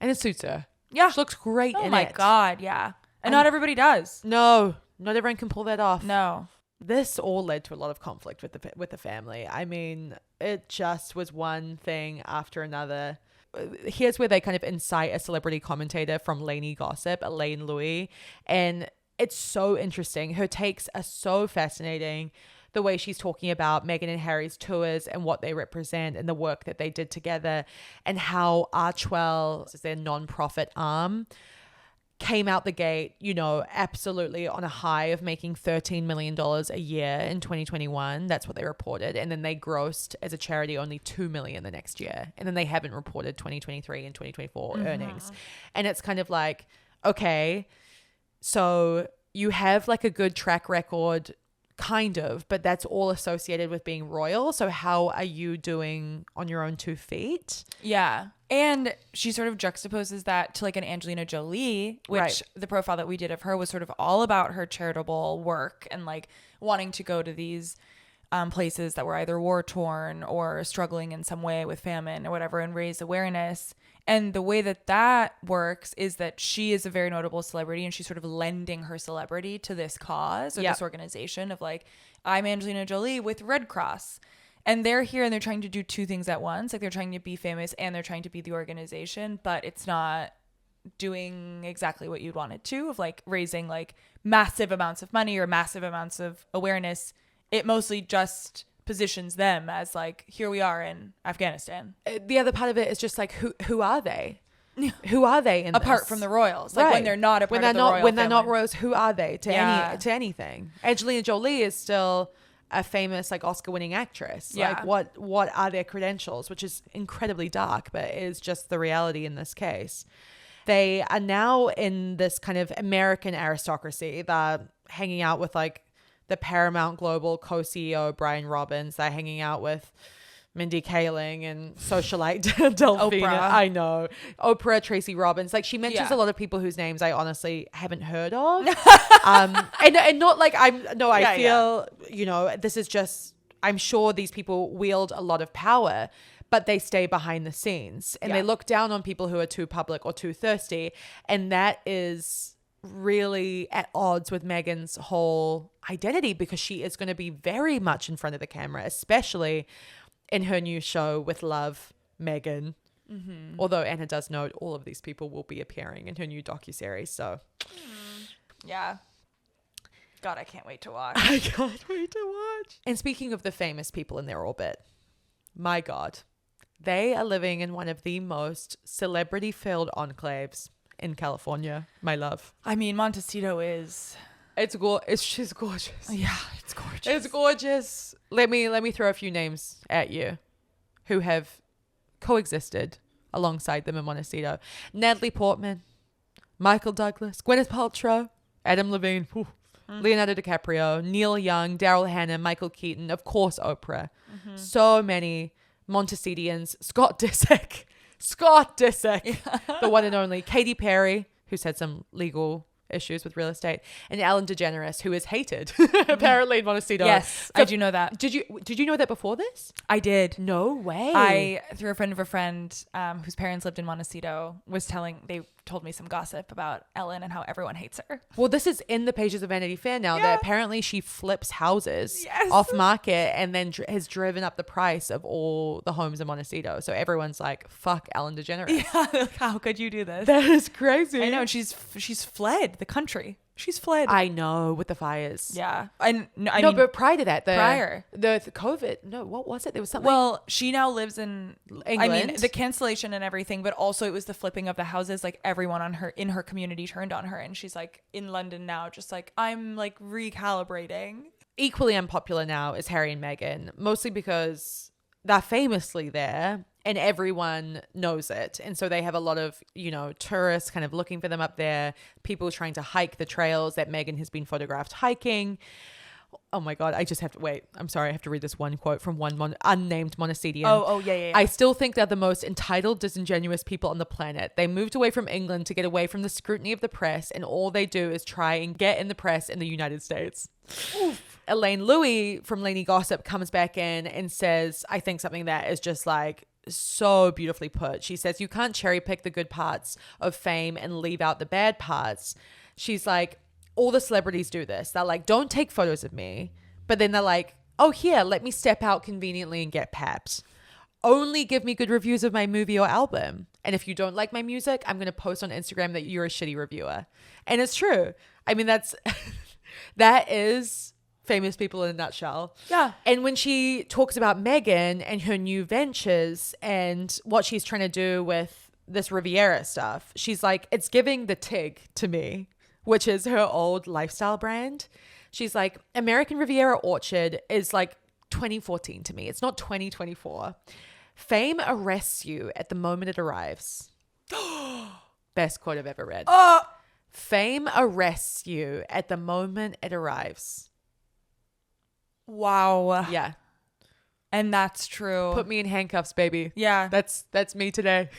[SPEAKER 1] And it suits her.
[SPEAKER 2] Yeah.
[SPEAKER 1] She looks great in it.
[SPEAKER 2] Oh my God. Yeah. And not everybody does.
[SPEAKER 1] No, not everyone can pull that off.
[SPEAKER 2] No.
[SPEAKER 1] This all led to a lot of conflict with the family. I mean, it just was one thing after another. Here's where they kind of incite a celebrity commentator from Lainey Gossip, Elaine Louis, and it's so interesting. Her takes are so fascinating. The way she's talking about Meghan and Harry's tours and what they represent and the work that they did together, and how Archewell, their non-profit arm, came out the gate, you know, absolutely on a high of making $13 million a year in 2021. That's what they reported. And then they grossed as a charity only $2 million the next year. And then they haven't reported 2023 and 2024 earnings. And it's kind of like, okay, so you have like a good track record, kind of, but that's all associated with being royal. So how are you doing on your own 2 feet?
[SPEAKER 2] Yeah. And she sort of juxtaposes that to like an Angelina Jolie, which
[SPEAKER 1] Right.
[SPEAKER 2] the profile that we did of her was sort of all about her charitable work and like wanting to go to these places that were either war torn or struggling in some way with famine or whatever and raise awareness. And the way that works is that she is a very notable celebrity and she's sort of lending her celebrity to this cause or
[SPEAKER 1] Yep.
[SPEAKER 2] this organization of like, I'm Angelina Jolie with Red Cross. And they're here and they're trying to do 2 things at once. Like they're trying to be famous and they're trying to be the organization, but it's not doing exactly what you'd want it to, of like raising like massive amounts of money or massive amounts of awareness. It mostly just positions them as like, here we are in Afghanistan.
[SPEAKER 1] The other part of it is just like, who are they? Who are they in
[SPEAKER 2] Apart
[SPEAKER 1] this?
[SPEAKER 2] from the royals, like
[SPEAKER 1] Right.
[SPEAKER 2] when they're not a part
[SPEAKER 1] when they're
[SPEAKER 2] of the
[SPEAKER 1] not
[SPEAKER 2] royal
[SPEAKER 1] when they're not
[SPEAKER 2] family.
[SPEAKER 1] royals, who are they to
[SPEAKER 2] Yeah.
[SPEAKER 1] to anything? Angelina Jolie is still a famous like Oscar-winning actress.
[SPEAKER 2] Yeah.
[SPEAKER 1] Like what are their credentials? Which is incredibly dark, but is just the reality in this case. They are now in this kind of American aristocracy. They're hanging out with like the Paramount Global co-CEO Brian Robbins. They're hanging out with Mindy Kaling and socialite Delphina.
[SPEAKER 2] Oprah.
[SPEAKER 1] I know. Oprah, Tracy Robbins. Like she mentions
[SPEAKER 2] Yeah.
[SPEAKER 1] a lot of people whose names I honestly haven't heard of. And not like I
[SPEAKER 2] Yeah,
[SPEAKER 1] feel, you know, this is just, I'm sure these people wield a lot of power, but they stay behind the scenes and
[SPEAKER 2] Yeah.
[SPEAKER 1] they look down on people who are too public or too thirsty. And that is really at odds with Meghan's whole identity, because she is going to be very much in front of the camera, especially in her new show with Love, Meghan. Although Anna does note all of these people will be appearing in her new docuseries. So
[SPEAKER 2] Yeah. God, I can't wait to watch.
[SPEAKER 1] I can't wait to watch. And speaking of the famous people in their orbit, my God, they are living in one of the most celebrity-filled enclaves in California, my love.
[SPEAKER 2] I mean, Montecito is...
[SPEAKER 1] She's gorgeous.
[SPEAKER 2] Yeah, it's gorgeous.
[SPEAKER 1] It's gorgeous. Let me throw a few names at you who have coexisted alongside them in Montecito. Natalie Portman, Michael Douglas, Gwyneth Paltrow, Adam Levine, Leonardo DiCaprio, Neil Young, Daryl Hannah, Michael Keaton, of course Oprah. So many Montecitians. Scott Disick, the one and only. Katy Perry, who's had some legal issues with real estate, and Ellen DeGeneres, who is hated apparently in Montecito.
[SPEAKER 2] Yes, I do know that.
[SPEAKER 1] Did you know that before this?
[SPEAKER 2] I did.
[SPEAKER 1] No way.
[SPEAKER 2] I, through a friend of a friend whose parents lived in Montecito, they told me some gossip about Ellen and how everyone hates her.
[SPEAKER 1] Well, this is in the pages of Vanity Fair now,
[SPEAKER 2] Yeah.
[SPEAKER 1] that apparently she flips houses
[SPEAKER 2] Yes.
[SPEAKER 1] off market and then has driven up the price of all the homes in Montecito. So everyone's like, fuck Ellen DeGeneres.
[SPEAKER 2] Yeah, how could you do this?
[SPEAKER 1] That is crazy.
[SPEAKER 2] I know, she's fled the country. She's fled.
[SPEAKER 1] I know, with the fires.
[SPEAKER 2] Yeah. And I
[SPEAKER 1] no,
[SPEAKER 2] mean,
[SPEAKER 1] but prior to that,
[SPEAKER 2] prior.
[SPEAKER 1] the COVID. No, what was it? There was something.
[SPEAKER 2] well, she now lives in
[SPEAKER 1] England.
[SPEAKER 2] I mean, the cancellation and everything, but also it was the flipping of the houses. Like everyone in her community turned on her, and she's like in London now, just like, I'm like recalibrating.
[SPEAKER 1] Equally unpopular now is Harry and Meghan, mostly because they're famously there and everyone knows it. And so they have a lot of, tourists kind of looking for them up there, people trying to hike the trails that Meghan has been photographed hiking. Oh my God, I just have to wait. I'm sorry. I have to read this one quote from one unnamed Montecedian.
[SPEAKER 2] Oh, yeah.
[SPEAKER 1] I still think they're the most entitled, disingenuous people on the planet. They moved away from England to get away from the scrutiny of the press, and all they do is try and get in the press in the United States. Oof. Elaine Louis from Lainey Gossip comes back in and says, I think something that is just like so beautifully put. She says, you can't cherry pick the good parts of fame and leave out the bad parts. She's like, all the celebrities do this. They're like, don't take photos of me. But then they're like, oh, here, let me step out conveniently and get papped. Only give me good reviews of my movie or album. And if you don't like my music, I'm going to post on Instagram that you're a shitty reviewer. And it's true. I mean, that is famous people in a nutshell.
[SPEAKER 2] Yeah.
[SPEAKER 1] And when she talks about Meghan and her new ventures and what she's trying to do with this Riviera stuff, she's like, it's giving the TIG to me, which is her old lifestyle brand. She's like, American Riviera Orchard is like 2014 to me. It's not 2024. Fame arrests you at the moment it arrives. Best quote I've ever read. Fame arrests you at the moment it arrives.
[SPEAKER 2] Wow.
[SPEAKER 1] Yeah.
[SPEAKER 2] And that's true.
[SPEAKER 1] Put me in handcuffs, baby.
[SPEAKER 2] Yeah.
[SPEAKER 1] That's me today.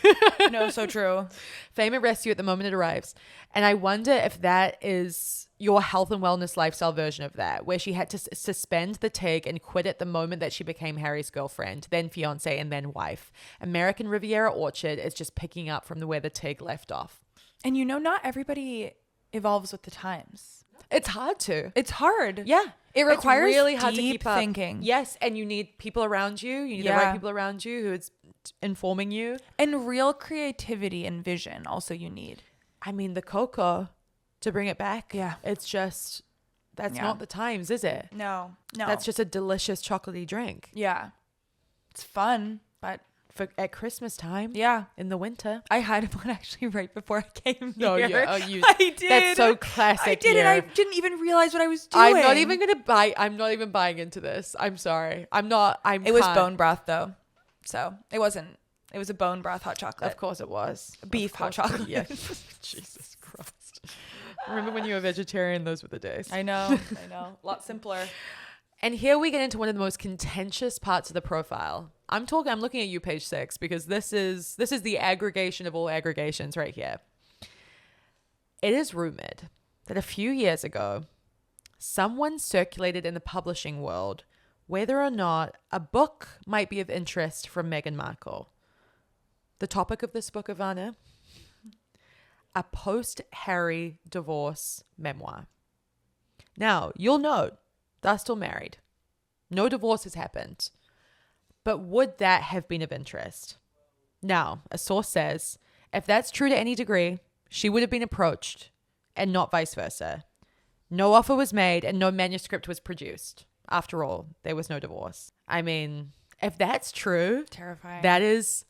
[SPEAKER 2] No, so true.
[SPEAKER 1] Fame arrests you at the moment it arrives. And I wonder if that is your health and wellness lifestyle version of that, where she had to suspend the TIG and quit at the moment that she became Harry's girlfriend, then fiance, and then wife. American Riviera Orchard is just picking up from where the TIG left off.
[SPEAKER 2] And not everybody evolves with the times.
[SPEAKER 1] It's hard to.
[SPEAKER 2] It's hard.
[SPEAKER 1] Yeah.
[SPEAKER 2] It requires
[SPEAKER 1] it's really hard to
[SPEAKER 2] deep
[SPEAKER 1] keep up.
[SPEAKER 2] thinking.
[SPEAKER 1] Yes, and you need people around you. You need the right people around you who is informing you.
[SPEAKER 2] And real creativity and vision also you need.
[SPEAKER 1] I mean, the cocoa, to bring it back.
[SPEAKER 2] Yeah.
[SPEAKER 1] It's just, that's not the times, is it?
[SPEAKER 2] No.
[SPEAKER 1] That's just a delicious chocolatey drink.
[SPEAKER 2] Yeah. It's fun, but
[SPEAKER 1] At Christmas time.
[SPEAKER 2] yeah.
[SPEAKER 1] In the winter.
[SPEAKER 2] I had one actually right before I came
[SPEAKER 1] No,
[SPEAKER 2] here.
[SPEAKER 1] yeah.
[SPEAKER 2] I did.
[SPEAKER 1] That's so classic.
[SPEAKER 2] I did,
[SPEAKER 1] here.
[SPEAKER 2] and I didn't even realize what I was doing.
[SPEAKER 1] I'm not even buying into this. I'm sorry.
[SPEAKER 2] It was bone broth though. So it wasn't. It was a bone broth hot chocolate.
[SPEAKER 1] Of course it was.
[SPEAKER 2] Beef hot chocolate.
[SPEAKER 1] Yeah. Jesus Christ. Remember when you were vegetarian? Those were the days.
[SPEAKER 2] I know. A lot simpler.
[SPEAKER 1] And here we get into one of the most contentious parts of the profile. I'm looking at you, page 6, because this is the aggregation of all aggregations right here. It is rumored that a few years ago, someone circulated in the publishing world whether or not a book might be of interest from Meghan Markle. The topic of this book, Ivana, a post-Harry divorce memoir. Now, you'll note, they're still married. No divorce has happened. But would that have been of interest? Now, a source says, if that's true to any degree, she would have been approached and not vice versa. No offer was made and no manuscript was produced. After all, there was no divorce. I mean, if that's true,
[SPEAKER 2] Terrifying.
[SPEAKER 1] that is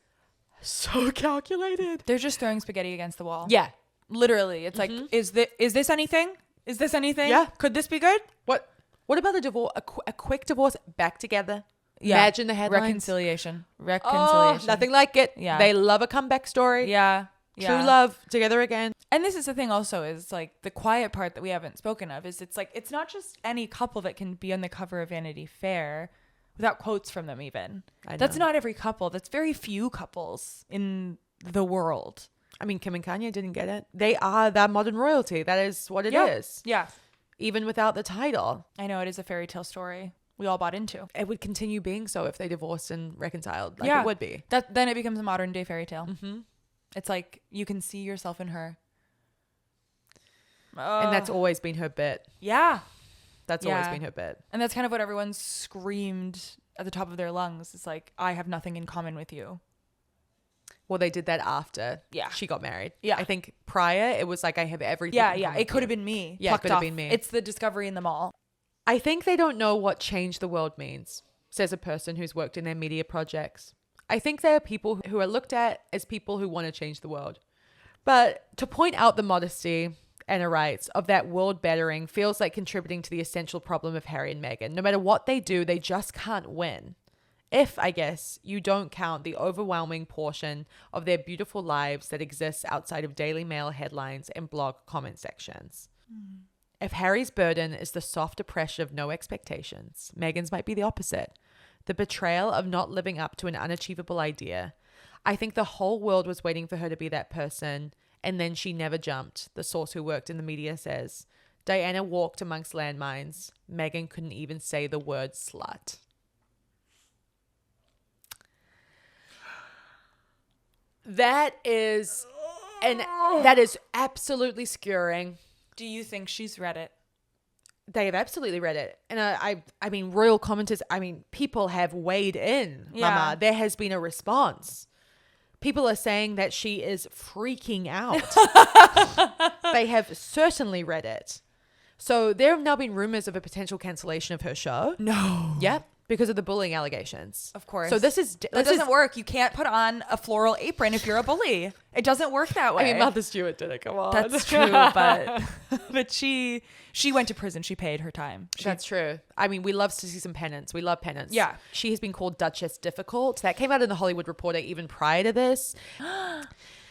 [SPEAKER 1] so calculated.
[SPEAKER 2] They're just throwing spaghetti against the wall.
[SPEAKER 1] Yeah.
[SPEAKER 2] Literally. It's like, is this anything? Is this anything?
[SPEAKER 1] Yeah.
[SPEAKER 2] Could this be good?
[SPEAKER 1] What about a divorce? A quick divorce, back together?
[SPEAKER 2] Yeah.
[SPEAKER 1] Imagine the headlines.
[SPEAKER 2] Reconciliation.
[SPEAKER 1] Oh, nothing like it.
[SPEAKER 2] Yeah.
[SPEAKER 1] They love a comeback story.
[SPEAKER 2] Yeah.
[SPEAKER 1] True love, together again.
[SPEAKER 2] And this is the thing also, is like the quiet part that we haven't spoken of, is it's like, it's not just any couple that can be on the cover of Vanity Fair without quotes from them even. That's not every couple. That's very few couples in the world.
[SPEAKER 1] I mean, Kim and Kanye didn't get it. They are that modern royalty. That is what it is.
[SPEAKER 2] Yeah.
[SPEAKER 1] Even without the title.
[SPEAKER 2] I know, it is a fairy tale story we all bought into.
[SPEAKER 1] It would continue being so if they divorced and reconciled. Like it would be.
[SPEAKER 2] Then it becomes a modern day fairy tale.
[SPEAKER 1] Mm-hmm.
[SPEAKER 2] It's like you can see yourself in her.
[SPEAKER 1] And that's always been her bit.
[SPEAKER 2] Yeah.
[SPEAKER 1] That's always been her bit.
[SPEAKER 2] And that's kind of what everyone screamed at the top of their lungs. It's like, I have nothing in common with you.
[SPEAKER 1] Well, they did that after
[SPEAKER 2] Yeah.
[SPEAKER 1] she got married.
[SPEAKER 2] Yeah.
[SPEAKER 1] I think prior it was like, I have everything.
[SPEAKER 2] Yeah,
[SPEAKER 1] in
[SPEAKER 2] yeah.
[SPEAKER 1] common
[SPEAKER 2] It
[SPEAKER 1] with
[SPEAKER 2] could have
[SPEAKER 1] you.
[SPEAKER 2] been me.
[SPEAKER 1] Yeah, it
[SPEAKER 2] plucked
[SPEAKER 1] could have
[SPEAKER 2] off.
[SPEAKER 1] been me.
[SPEAKER 2] It's the discovery in the mall.
[SPEAKER 1] I think they don't know what change the world means, says a person who's worked in their media projects. I think there are people who are looked at as people who want to change the world. But to point out the modesty and the rights of that world bettering feels like contributing to the essential problem of Harry and Meghan. No matter what they do, they just can't win. If, I guess, you don't count the overwhelming portion of their beautiful lives that exists outside of Daily Mail headlines and blog comment sections. If Harry's burden is the soft oppression of no expectations, Meghan's might be the opposite. The betrayal of not living up to an unachievable idea. I think the whole world was waiting for her to be that person, and then she never jumped, the source who worked in the media says. Diana walked amongst landmines. Meghan couldn't even say the word slut. That is absolutely skewering.
[SPEAKER 2] Do you think she's read it?
[SPEAKER 1] They have absolutely read it. And I mean, royal commenters, I mean, people have weighed in,
[SPEAKER 2] Yeah.
[SPEAKER 1] Mama. There has been a response. People are saying that she is freaking out. They have certainly read it. So there have now been rumors of a potential cancellation of her show.
[SPEAKER 2] No.
[SPEAKER 1] Yep. Because of the bullying allegations.
[SPEAKER 2] Of course.
[SPEAKER 1] So that
[SPEAKER 2] doesn't work. You can't put on a floral apron if you're a bully. It doesn't work that way.
[SPEAKER 1] I mean, Martha Stewart did it. Come on.
[SPEAKER 2] That's true, but she went to prison. She paid her time.
[SPEAKER 1] That's true. I mean, we love to see some penance. We love penance.
[SPEAKER 2] Yeah.
[SPEAKER 1] She has been called Duchess Difficult. That came out in the Hollywood Reporter even prior to this.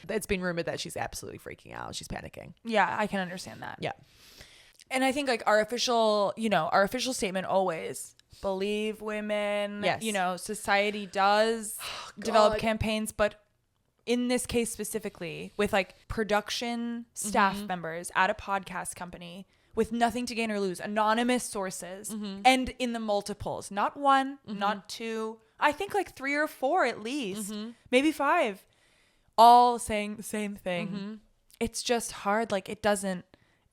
[SPEAKER 1] It's been rumored that she's absolutely freaking out. She's panicking.
[SPEAKER 2] Yeah, I can understand that.
[SPEAKER 1] Yeah.
[SPEAKER 2] And I think like our official statement always, believe women.
[SPEAKER 1] Yes.
[SPEAKER 2] Society does develop campaigns, but in this case specifically with like production staff members at a podcast company with nothing to gain or lose, anonymous sources, and in the multiples, not one, not two, I think like 3 or 4 at least, maybe 5, all saying the same thing. It's just hard. Like it isn't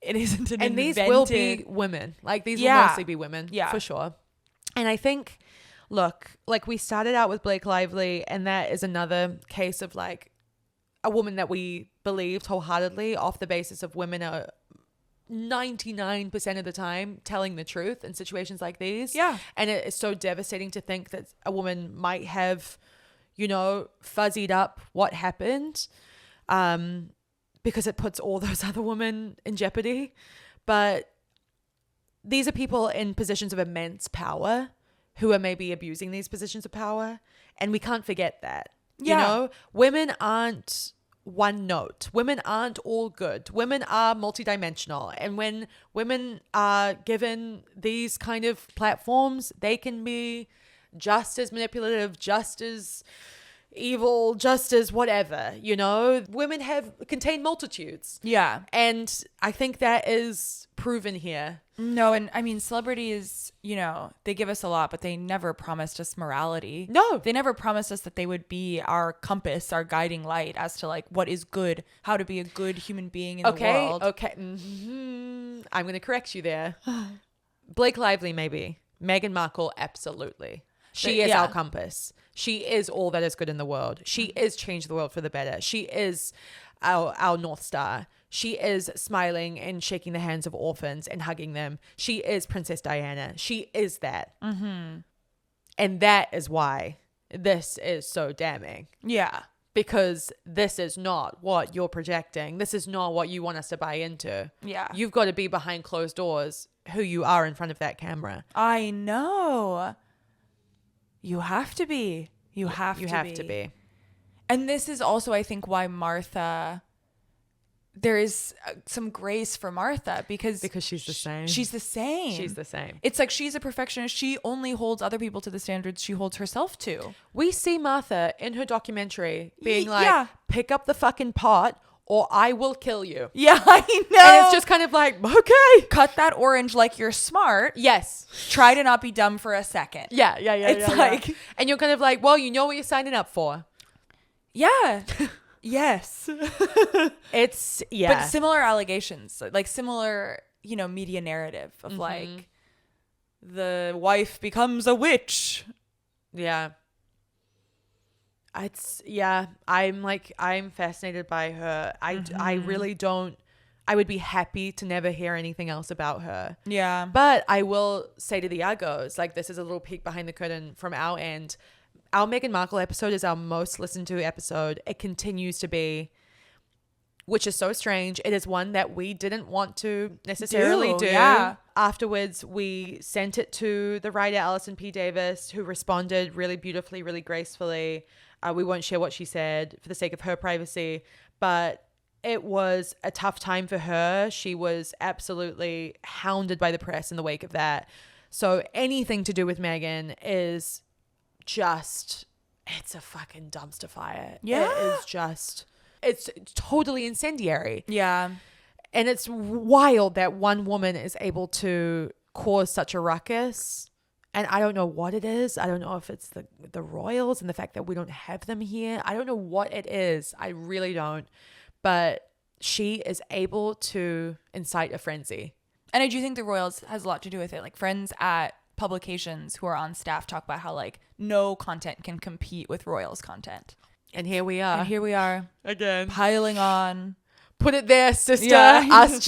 [SPEAKER 2] an
[SPEAKER 1] And these
[SPEAKER 2] invented...
[SPEAKER 1] will be women. Like these will mostly be women.
[SPEAKER 2] Yeah.
[SPEAKER 1] For sure. And I think, look, like we started out with Blake Lively, and that is another case of like a woman that we believed wholeheartedly off the basis of women are 99% of the time telling the truth in situations like these.
[SPEAKER 2] Yeah.
[SPEAKER 1] And it is so devastating to think that a woman might have, fuzzied up what happened, because it puts all those other women in jeopardy. But these are people in positions of immense power who are maybe abusing these positions of power. And we can't forget that.
[SPEAKER 2] Yeah.
[SPEAKER 1] Women aren't one note. Women aren't all good. Women are multidimensional. And when women are given these kind of platforms, they can be just as manipulative, just as evil, just as whatever, Women contain multitudes.
[SPEAKER 2] Yeah.
[SPEAKER 1] And I think that is proven here.
[SPEAKER 2] No, and I mean, celebrities, they give us a lot, but they never promised us morality.
[SPEAKER 1] No.
[SPEAKER 2] They never promised us that they would be our compass, our guiding light as to like what is good, how to be a good human being in the world.
[SPEAKER 1] Okay. I'm going to correct you there. Blake Lively, maybe. Meghan Markle, absolutely. She is our compass. She is all that is good in the world. She is changed the world for the better. She is our North Star. She is smiling and shaking the hands of orphans and hugging them. She is Princess Diana. She is that. And that is why this is so damning.
[SPEAKER 2] Yeah.
[SPEAKER 1] Because this is not what you're projecting. This is not what you want us to buy into.
[SPEAKER 2] Yeah.
[SPEAKER 1] You've got to be behind closed doors who you are in front of that camera.
[SPEAKER 2] I know. You have to be. You have to be. And this is also, I think, why Martha... There is some grace for Martha because
[SPEAKER 1] she's the same.
[SPEAKER 2] She's the same.
[SPEAKER 1] She's the same.
[SPEAKER 2] It's like she's a perfectionist. She only holds other people to the standards she holds herself to.
[SPEAKER 1] We see Martha in her documentary being like, pick up the fucking pot or I will kill you.
[SPEAKER 2] Yeah, I know.
[SPEAKER 1] And it's just kind of like, okay.
[SPEAKER 2] Cut that orange like you're smart.
[SPEAKER 1] Yes.
[SPEAKER 2] Try to not be dumb for a second.
[SPEAKER 1] Yeah.
[SPEAKER 2] It's like...
[SPEAKER 1] And you're kind of like, well, you know what you're signing up for.
[SPEAKER 2] Yeah. Yes.
[SPEAKER 1] It's,
[SPEAKER 2] But similar allegations, like similar, media narrative of like the wife becomes a witch.
[SPEAKER 1] Yeah. I'm fascinated by her. I really don't. I would be happy to never hear anything else about her.
[SPEAKER 2] Yeah.
[SPEAKER 1] But I will say to the Uggos, like, this is a little peek behind the curtain from our end. Our Meghan Markle episode is our most listened to episode. It continues to be, which is so strange. It is one that we didn't want to necessarily do.
[SPEAKER 2] Yeah.
[SPEAKER 1] Afterwards, we sent it to the writer Alison P. Davis, who responded really beautifully, really gracefully. We won't share what she said for the sake of her privacy, but it was a tough time for her. She was absolutely hounded by the press in the wake of that. So anything to do with Meghan is just, it's a fucking dumpster fire.
[SPEAKER 2] Yeah.
[SPEAKER 1] It is just, it's totally incendiary.
[SPEAKER 2] Yeah.
[SPEAKER 1] And it's wild that one woman is able to cause such a ruckus. And I don't know what it is. I don't know if it's the royals and the fact that we don't have them here. I don't know what it is. I really don't. But she is able to incite a frenzy.
[SPEAKER 2] And I do think the royals has a lot to do with it. Like, friends at publications who are on staff talk about how, like, no content can compete with royals content.
[SPEAKER 1] And here we are.
[SPEAKER 2] And here we are.
[SPEAKER 1] Again.
[SPEAKER 2] Piling on.
[SPEAKER 1] Put it there, sister.
[SPEAKER 2] Yeah.
[SPEAKER 1] Us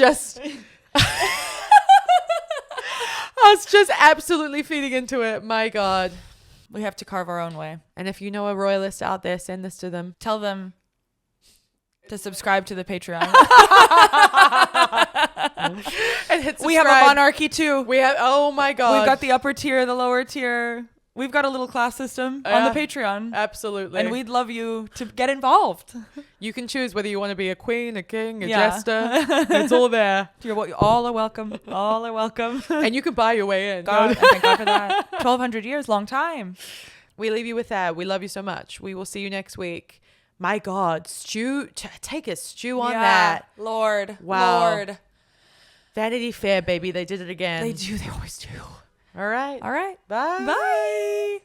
[SPEAKER 1] just absolutely feeding into it. My God.
[SPEAKER 2] We have to carve our own way.
[SPEAKER 1] And if you know a royalist out there, send this to them.
[SPEAKER 2] Tell them to subscribe to the Patreon.
[SPEAKER 1] And hit subscribe.
[SPEAKER 2] We have a monarchy too.
[SPEAKER 1] We have, oh my God.
[SPEAKER 2] We've got the upper tier, the lower tier. We've got a little class system on the Patreon.
[SPEAKER 1] Absolutely.
[SPEAKER 2] And we'd love you to get involved.
[SPEAKER 1] You can choose whether you want to be a queen, a king, a jester. It's all there.
[SPEAKER 2] All are welcome. All are welcome.
[SPEAKER 1] And you can buy your way in.
[SPEAKER 2] God, thank God for that. 1,200 years, long time.
[SPEAKER 1] We leave you with that. We love you so much. We will see you next week. My God, stew. Take a stew on that.
[SPEAKER 2] Lord.
[SPEAKER 1] Wow.
[SPEAKER 2] Lord.
[SPEAKER 1] Vanity Fair, baby. They did it again.
[SPEAKER 2] They do. They always do.
[SPEAKER 1] All right.
[SPEAKER 2] All right.
[SPEAKER 1] Bye.
[SPEAKER 2] Bye.